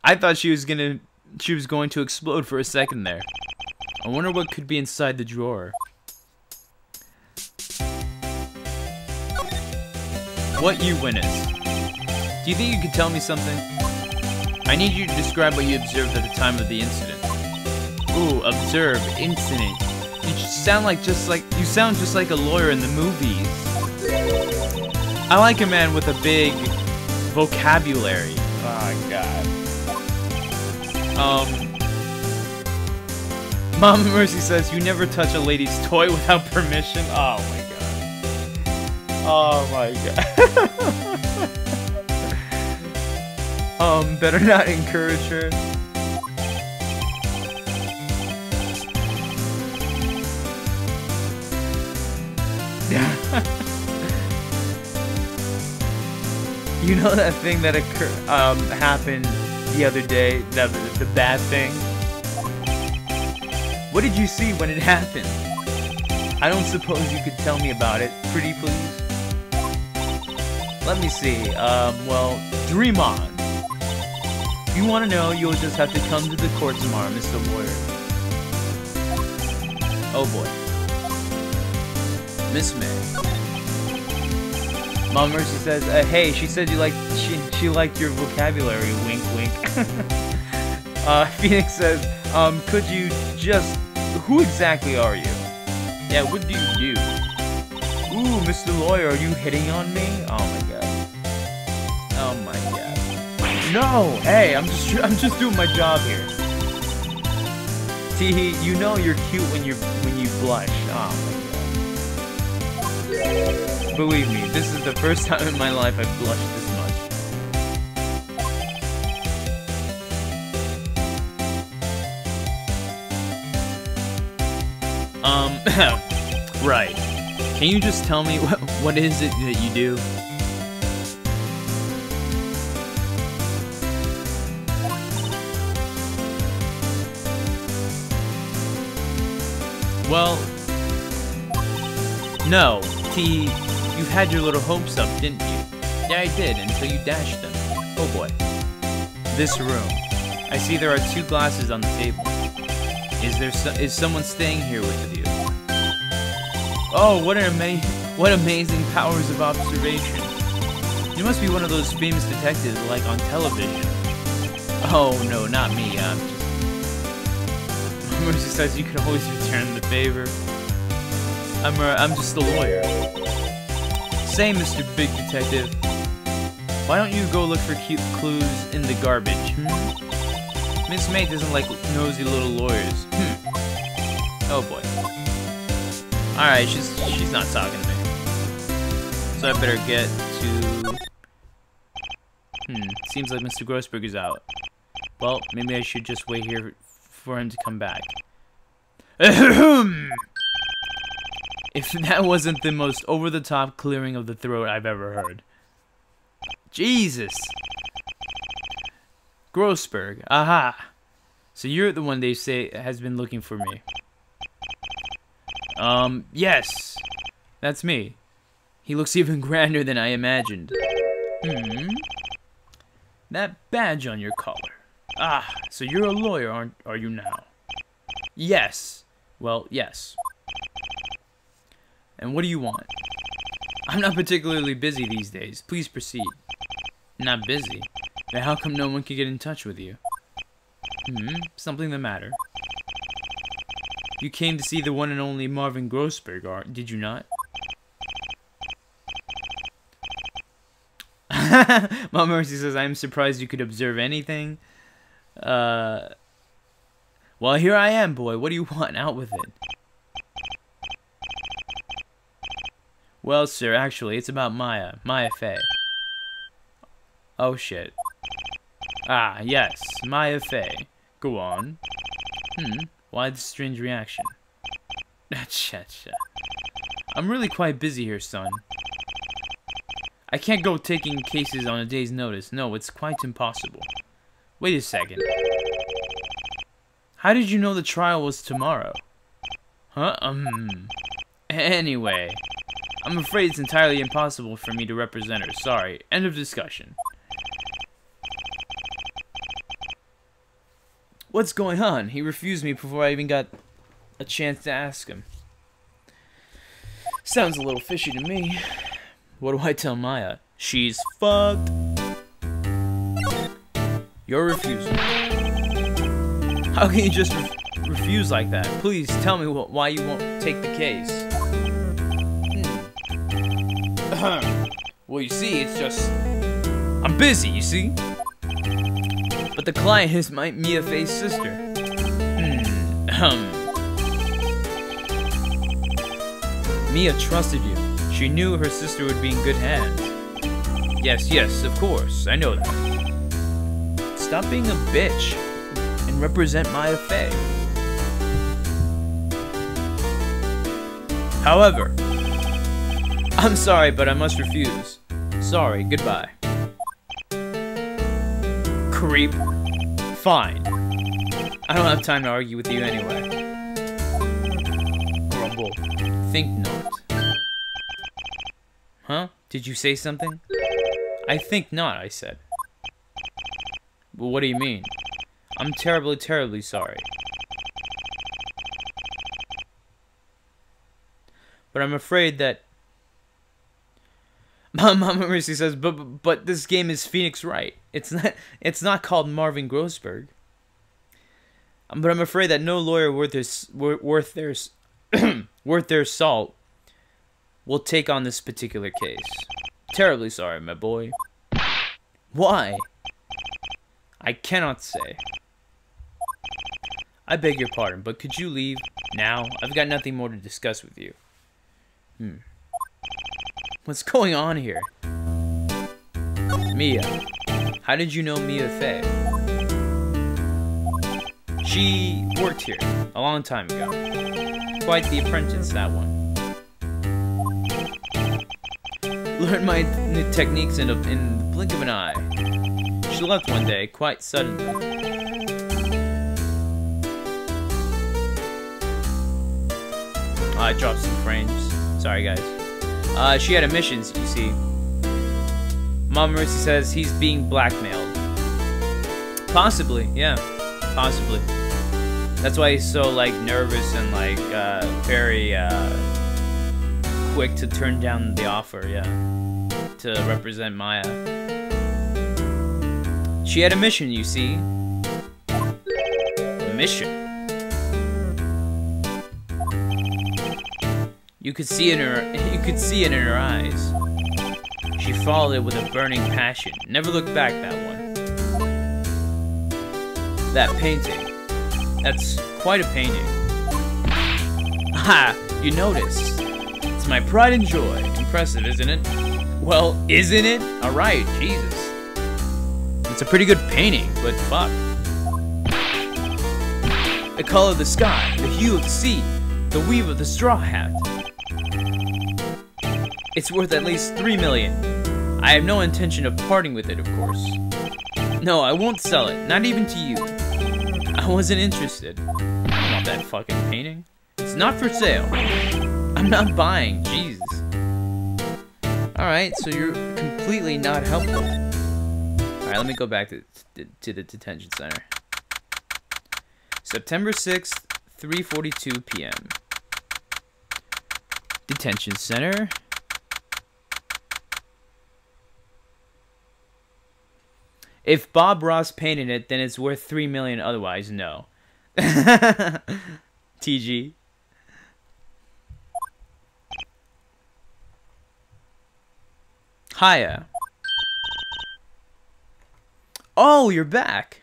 [SPEAKER 1] I thought she was going to explode for a second there. I wonder what could be inside the drawer. What you witnessed? Do you think you could tell me something? I need you to describe what you observed at the time of the incident. Ooh, observe, incident. You sound just like a lawyer in the movies. I like a man with a big vocabulary. Oh god. Mama Mercy says you never touch a lady's toy without permission. Oh my god. Oh my god. Better not encourage her. You know that thing that happened the other day, the bad thing? What did you see when it happened? I don't suppose you could tell me about it, pretty please? Let me see, well, dream on. If you want to know, you'll just have to come to the court tomorrow, Mr. Lawyer. Oh boy. Miss May. Mom Mercy says, hey, she said she liked your vocabulary, wink wink. Phoenix says, could you just, who exactly are you? Yeah, what do you do? Ooh, Mr. Lawyer, are you hitting on me? Oh my god. Oh my god. No! Hey, I'm just doing my job here. Teehee, you know you're cute when you blush. Oh my god. Believe me, this is the first time in my life I've blushed this much. Right. Can you just tell me what is it that you do? Well, no, T, you've had your little hopes up, didn't you? Yeah, I did, until you dashed them. Oh boy. This room. I see there are 2 glasses on the table. Is someone staying here with you? Oh, what amazing powers of observation. You must be one of those famous detectives like on television. Oh no, not me, Mercy says you can always return the favor. I'm just a lawyer. Say, Mr. Big Detective, why don't you go look for cute clues in the garbage, Miss May doesn't like nosy little lawyers. Oh boy. Alright, she's not talking to me. So I better get to... Seems like Mr. Grossberg is out. Well, maybe I should just wait here for him to come back. If that wasn't the most over-the-top clearing of the throat I've ever heard. Jesus! Grossberg, aha! So you're the one they say has been looking for me. Yes! That's me. He looks even grander than I imagined. That badge on your collar. Ah, so you're a lawyer, are you now? Yes. Well, yes. And what do you want? I'm not particularly busy these days. Please proceed. Not busy? Then how come no one can get in touch with you? Something the matter? You came to see the one and only Marvin Grossberg, did you not? Mom Mercy says, I'm surprised you could observe anything. Well, here I am, boy. What do you want? Out with it. Well, sir, actually, it's about Maya. Maya Fey. Oh, shit. Ah, yes. Maya Fey. Go on. Why the strange reaction? I'm really quite busy here, son. I can't go taking cases on a day's notice. No, it's quite impossible. Wait a second. How did you know the trial was tomorrow? Huh? Anyway, I'm afraid it's entirely impossible for me to represent her. Sorry. End of discussion. What's going on? He refused me before I even got a chance to ask him. Sounds a little fishy to me. What do I tell Maya? She's fucked. You're refusing. How can you just refuse like that? Please tell me why you won't take the case. Well, you see, it's just... I'm busy, you see? But the client is Mia Fey's sister. Mia trusted you. She knew her sister would be in good hands. Yes, of course. I know that. Stop being a bitch and represent Maya Fey. However, I'm sorry, but I must refuse. Sorry, goodbye. Creep. Fine. I don't have time to argue with you anyway. Grumble. Think not. Huh? Did you say something? I think not, I said. Well, what do you mean? I'm terribly, terribly sorry. But I'm afraid that... Mama Mercy says, but this game is Phoenix Wright. It's not called Marvin Grossberg. But I'm afraid that no lawyer worth their salt will take on this particular case. Terribly sorry, my boy. Why? I cannot say. I beg your pardon, but could you leave now? I've got nothing more to discuss with you. What's going on here? Mia. How did you know Mia Fey? She worked here a long time ago. Quite the apprentice, that one. Learned my techniques in the blink of an eye. She left one day, quite suddenly. I dropped some frames. Sorry, guys. She had a mission, you see. Mama Mercy says he's being blackmailed. Possibly, yeah. Possibly. That's why he's so, like, nervous and, like, very, quick to turn down the offer, yeah. To represent Maya. She had a mission, you see. A mission. You could see it in her eyes. She followed it with a burning passion. Never looked back, that one. That painting. That's quite a painting. Ha! You noticed. It's my pride and joy. Impressive, isn't it? Well, isn't it? Alright, Jesus. It's a pretty good painting, but fuck. The color of the sky, the hue of the sea, the weave of the straw hat. It's worth at least 3 million. I have no intention of parting with it, of course. No, I won't sell it, not even to you. I wasn't interested. I don't want that fucking painting. It's not for sale. I'm not buying, jeez. Alright, so you're completely not helpful. Alright, let me go back to the detention center. September 6th, 3:42 p.m. Detention center. If Bob Ross painted it, then it's worth $3 million. Otherwise, no. TG. Hiya. Oh, you're back.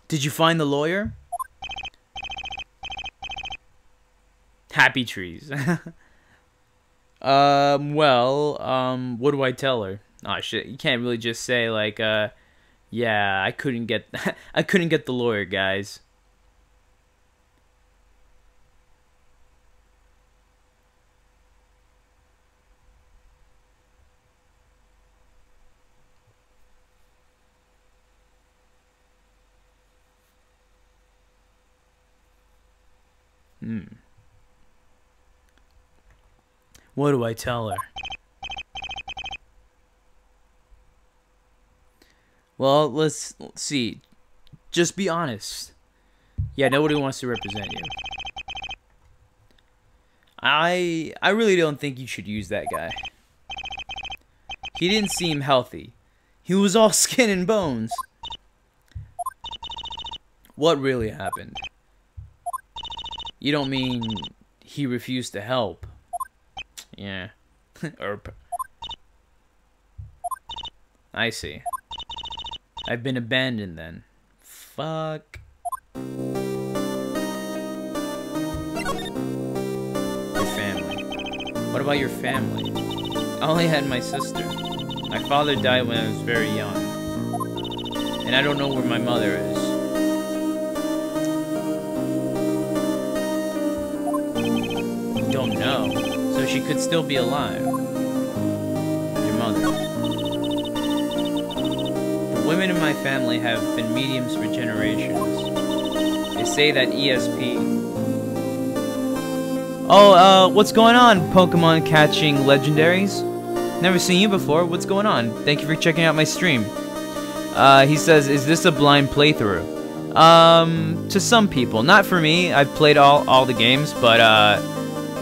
[SPEAKER 1] Did you find the lawyer? Happy trees. What do I tell her? Oh shit, you can't really just say like, yeah, I couldn't get I couldn't get the lawyer, guys. What do I tell her? Well, let's see. Just be honest. Yeah, nobody wants to represent you. I really don't think you should use that guy. He didn't seem healthy. He was all skin and bones. What really happened? You don't mean he refused to help? Yeah. I see. I've been abandoned then. Fuck. Your family. What about your family? I only had my sister. My father died when I was very young. And I don't know where my mother is. Don't know. So she could still be alive. Your mother. The women in my family have been mediums for generations. They say that ESP... Oh, what's going on, Pokemon catching legendaries? Never seen you before. What's going on? Thank you for checking out my stream. He says, is this a blind playthrough? To some people. Not for me. I've played all the games, but,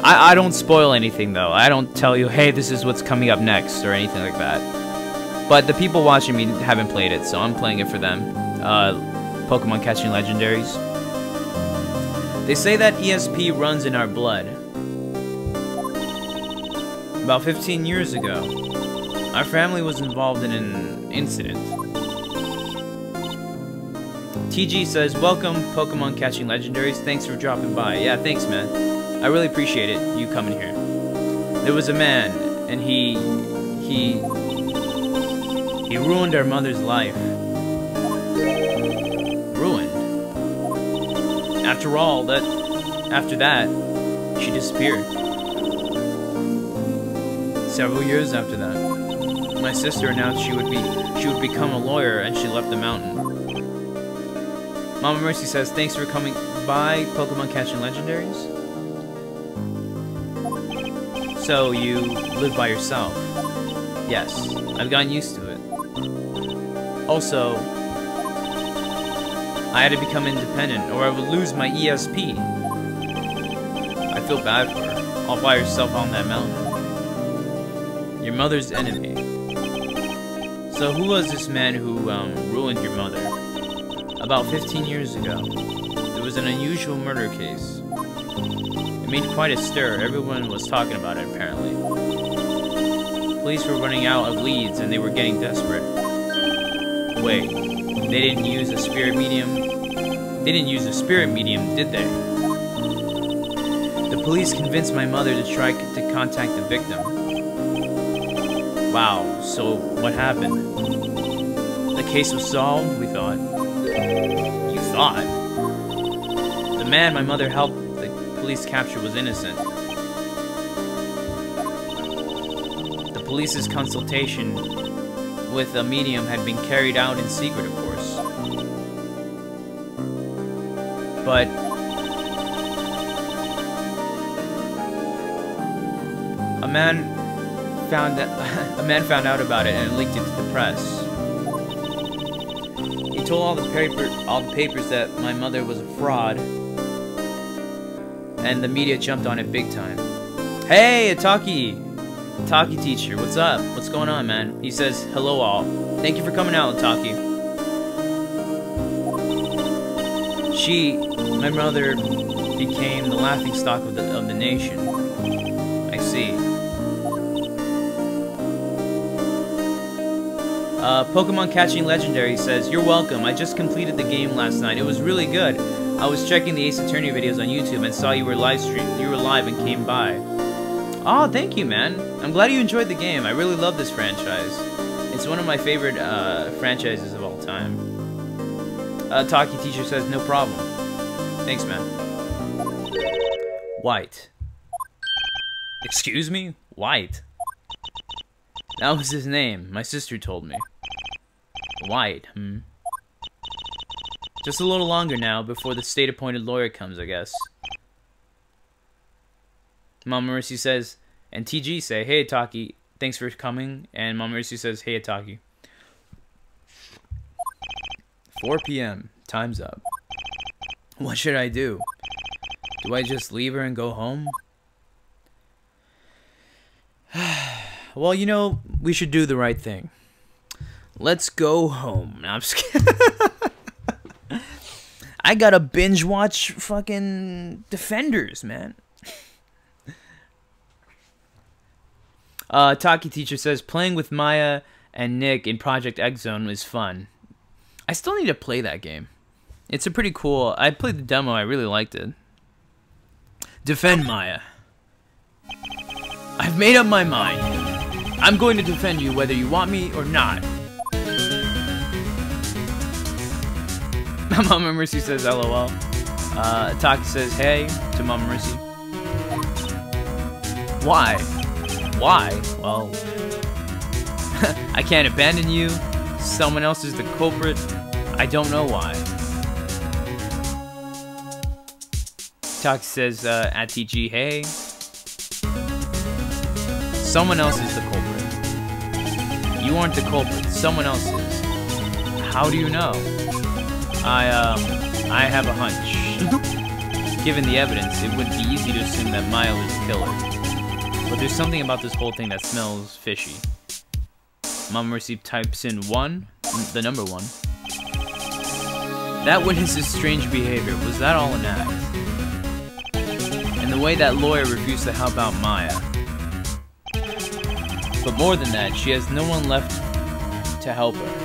[SPEAKER 1] I don't spoil anything, though. I don't tell you, hey, this is what's coming up next, or anything like that. But the people watching me haven't played it, so I'm playing it for them. Pokemon catching legendaries. They say that ESP runs in our blood. About 15 years ago, our family was involved in an incident. TG says, welcome, Pokemon catching legendaries. Thanks for dropping by. Yeah, thanks, man. I really appreciate it, you coming here. There was a man, and he ruined our mother's life. Ruined? After all, after that, she disappeared. Several years after that, my sister announced she would become a lawyer, and she left the mountain. Mama Mercy says, thanks for coming by, Pokemon catching legendaries. So, you live by yourself? Yes, I've gotten used to it. Also, I had to become independent, or I would lose my ESP. I feel bad for her, all by herself on that mountain. Your mother's enemy. So, who was this man who, ruined your mother? About 15 years ago, there was an unusual murder case. It made quite a stir. Everyone was talking about it, apparently. Police were running out of leads, and they were getting desperate. Wait, they didn't use a spirit medium? They didn't use a spirit medium, did they? The police convinced my mother to try to contact the victim. Wow, so what happened? The case was solved, we thought. You thought? The man my mother helped police capture was innocent. The police's consultation with a medium had been carried out in secret, of course. But a man found out about it and leaked it to the press. He told all the papers that my mother was a fraud. and the media jumped on it big time. Hey, Ataki teacher, what's up? What's going on, man? He says, hello all. Thank you for coming out, Ataki. My mother, became the laughingstock of the nation. I see. Pokemon Catching Legendary says, you're welcome. I just completed the game last night. It was really good. I was checking the Ace Attorney videos on YouTube and saw you were live and came by. Oh, thank you, man. I'm glad you enjoyed the game. I really love this franchise. It's one of my favorite franchises of all time. Taki teacher says, no problem. Thanks, man. White. Excuse me? White. That was his name. My sister told me. White, Just a little longer now before the state-appointed lawyer comes, I guess. Mama Mercy says, and TG say, hey, Ataki, thanks for coming. And Mama Mercy says, hey, Ataki. 4 p.m. Time's up. What should I do? Do I just leave her and go home? Well, you know, we should do the right thing. Let's go home. No, I'm just kidding. I gotta binge watch fucking Defenders, man. Taki teacher says, playing with Maya and Nick in Project X Zone is fun. I still need to play that game. It's a pretty cool... I played the demo, I really liked it. Defend Maya. I've made up my mind. I'm going to defend you whether you want me or not. Mama Mercy says LOL. Taki says hey to Mama Mercy. Why? Why? Well, I can't abandon you. Someone else is the culprit. I don't know why. Taki says at TG, hey. Someone else is the culprit. You aren't the culprit. Someone else is. How do you know? I have a hunch. Given the evidence, it would be easy to assume that Maya was the killer. But there's something about this whole thing that smells fishy. Mama Mercy types in 1, the number 1. That witness's strange behavior, was that all an act? And the way that lawyer refused to help out Maya. But more than that, she has no one left to help her.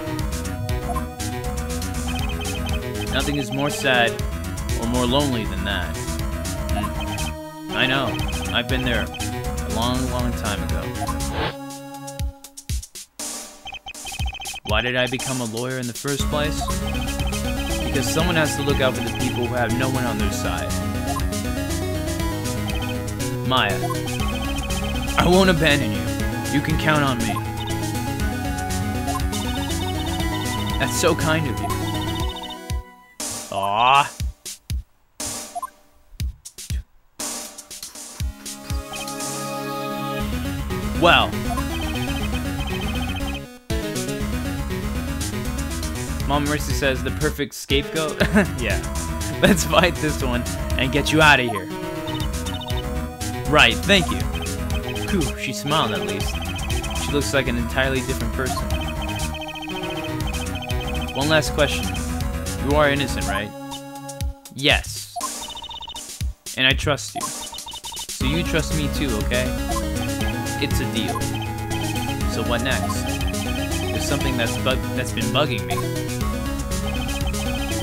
[SPEAKER 1] Nothing is more sad or more lonely than that. I know. I've been there a long, long time ago. Why did I become a lawyer in the first place? Because someone has to look out for the people who have no one on their side. Maya, I won't abandon you. You can count on me. That's so kind of you. Aww. Well. Mom Mercy says the perfect scapegoat. Yeah. Let's fight this one and get you out of here. Right, thank you. Phew, she smiled at least. She looks like an entirely different person. One last question. You are innocent, right? Yes. And I trust you. So you trust me too, okay? It's a deal. So what next? There's something that's been bugging me.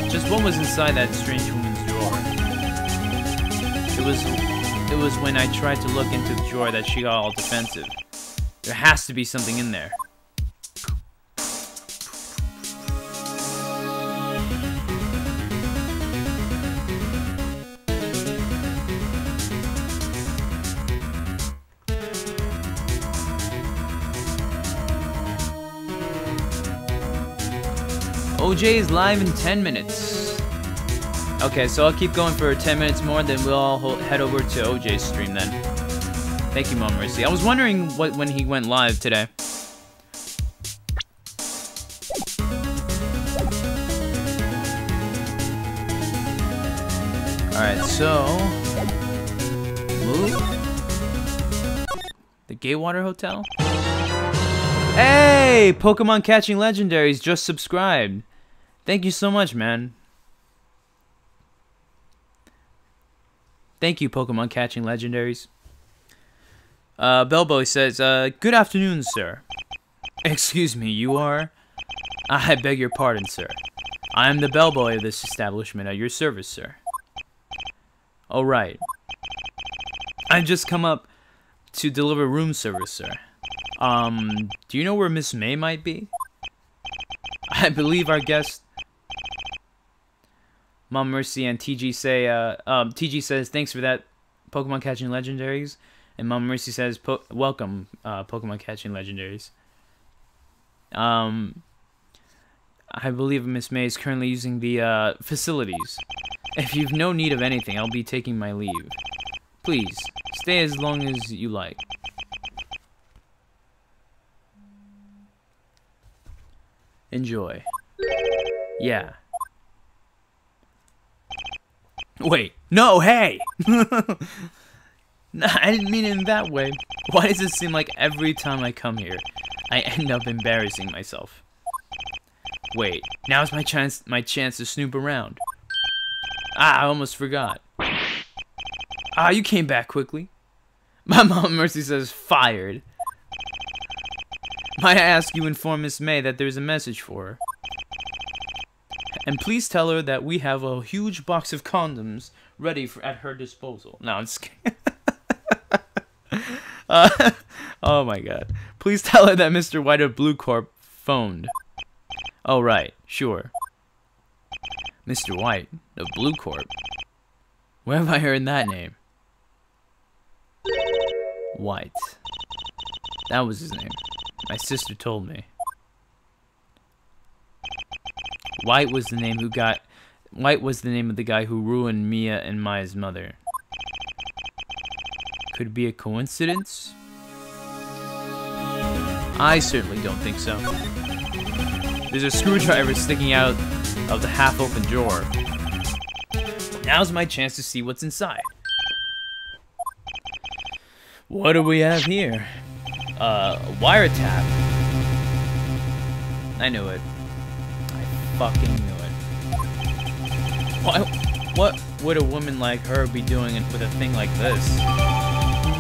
[SPEAKER 1] Just what was inside that strange woman's drawer? It was when I tried to look into the drawer that she got all defensive. There has to be something in there. OJ is live in 10 minutes. Okay, so I'll keep going for 10 minutes more, then we'll all head over to OJ's stream then. Thank you, Mom Mercy. I was wondering when he went live today. Alright, so move? The Gaywater Hotel? Hey! Pokemon Catching Legendaries just subscribed. Thank you so much, man. Thank you, Pokemon Catching Legendaries. Bellboy says, good afternoon, sir. Excuse me, you are? I beg your pardon, sir. I am the bellboy of this establishment at your service, sir. Oh, right. I've just come up to deliver room service, sir. Do you know where Miss May might be? I believe our guest... Mom Mercy and TG say, TG says, thanks for that, Pokemon Catching Legendaries. And Mom Mercy says, welcome, Pokemon Catching Legendaries. I believe Miss May is currently using the, facilities. If you've no need of anything, I'll be taking my leave. Please, stay as long as you like. Enjoy. Yeah. Wait, no, hey! Nah, I didn't mean it in that way. Why does it seem like every time I come here, I end up embarrassing myself? Wait, now's my chance to snoop around. Ah, I almost forgot. Ah, you came back quickly. My Mom Mercy says, fired. Might I ask you inform Miss May that there's a message for her? And please tell her that we have a huge box of condoms ready at her disposal. No, I'm just kidding. Oh my god. Please tell her that Mr. White of Blue Corp phoned. Oh, right. Sure. Mr. White of Blue Corp? Where have I heard that name? White. That was his name. My sister told me. White was the name of the guy who ruined Mia and Maya's mother. Could it be a coincidence? I certainly don't think so. There's a screwdriver sticking out of the half-open drawer. Now's my chance to see what's inside. What do we have here? Wiretap. I knew it. I fucking knew it. What would a woman like her be doing with a thing like this?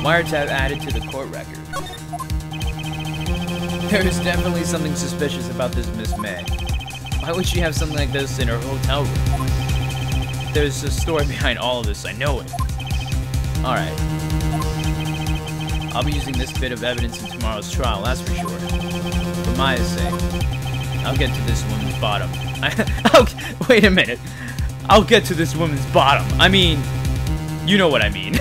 [SPEAKER 1] Wiretap added to the court record. There is definitely something suspicious about this Miss May. Why would she have something like this in her hotel room? There's a story behind all of this, I know it. Alright. I'll be using this bit of evidence in tomorrow's trial, that's for sure. For Maya's sake. I'll get to this woman's bottom. Wait a minute. I'll get to this woman's bottom. I mean, you know what I mean.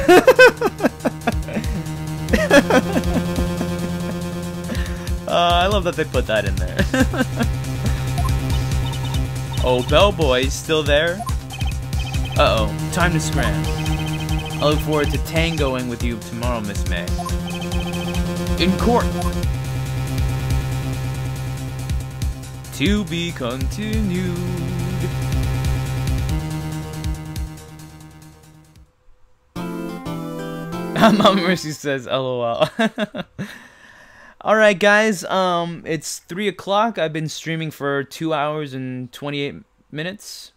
[SPEAKER 1] I love that they put that in there. Oh, Bellboy's still there? Uh-oh, time to scram. I look forward to tangoing with you tomorrow, Miss May. In court. To be continued. Mama Mercy says, LOL. Alright guys, it's 3 o'clock. I've been streaming for 2 hours and 28 minutes.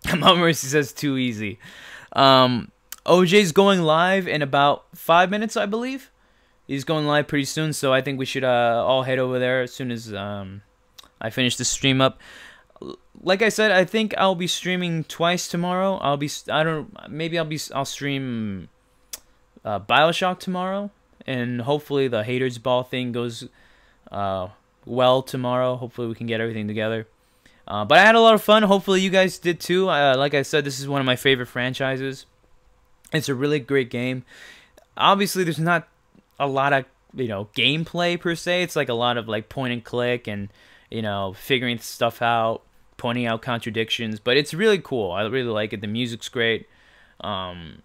[SPEAKER 1] Mama Mercy says too easy. OJ's going live in about 5 minutes, I believe. He's going live pretty soon, so I think we should all head over there as soon as I finish the stream up. Like I said, I think I'll be streaming twice tomorrow. I'll stream BioShock tomorrow, and hopefully the Haters Ball thing goes well tomorrow. Hopefully we can get everything together. But I had a lot of fun. Hopefully you guys did too. Like I said, this is one of my favorite franchises. It's a really great game. Obviously, there's not a lot of, gameplay per se. It's like a lot of like point and click and, figuring stuff out, pointing out contradictions. But it's really cool. I really like it. The music's great. The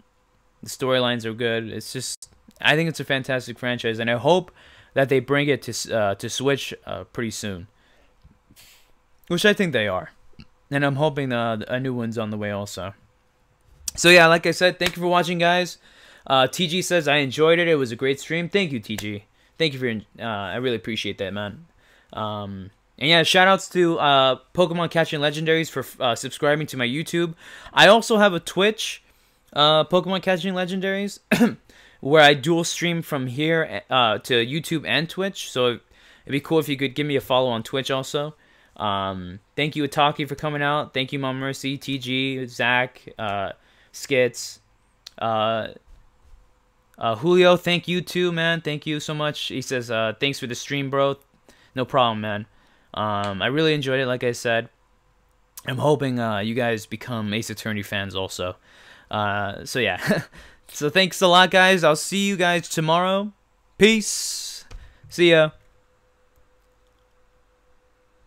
[SPEAKER 1] storylines are good. It's just, I think it's a fantastic franchise, and I hope that they bring it to Switch pretty soon, which I think they are. And I'm hoping a new one's on the way also. So yeah, like I said, thank you for watching, guys. TG says, I enjoyed it. It was a great stream. Thank you, TG. Thank you for I really appreciate that, man. And yeah, shoutouts to Pokemon Catching Legendaries for subscribing to my YouTube. I also have a Twitch, Pokemon Catching Legendaries, where I dual stream from here to YouTube and Twitch. So it'd be cool if you could give me a follow on Twitch also. Thank you, Ataki, for coming out. Thank you, Mom Mercy, TG, Zach, Skits, Julio. Thank you too, man. Thank you so much. He says, thanks for the stream, bro. No problem, man. I really enjoyed it, like I said. I'm hoping you guys become Ace Attorney fans also. So yeah. So thanks a lot, guys. I'll see you guys tomorrow. Peace. See ya.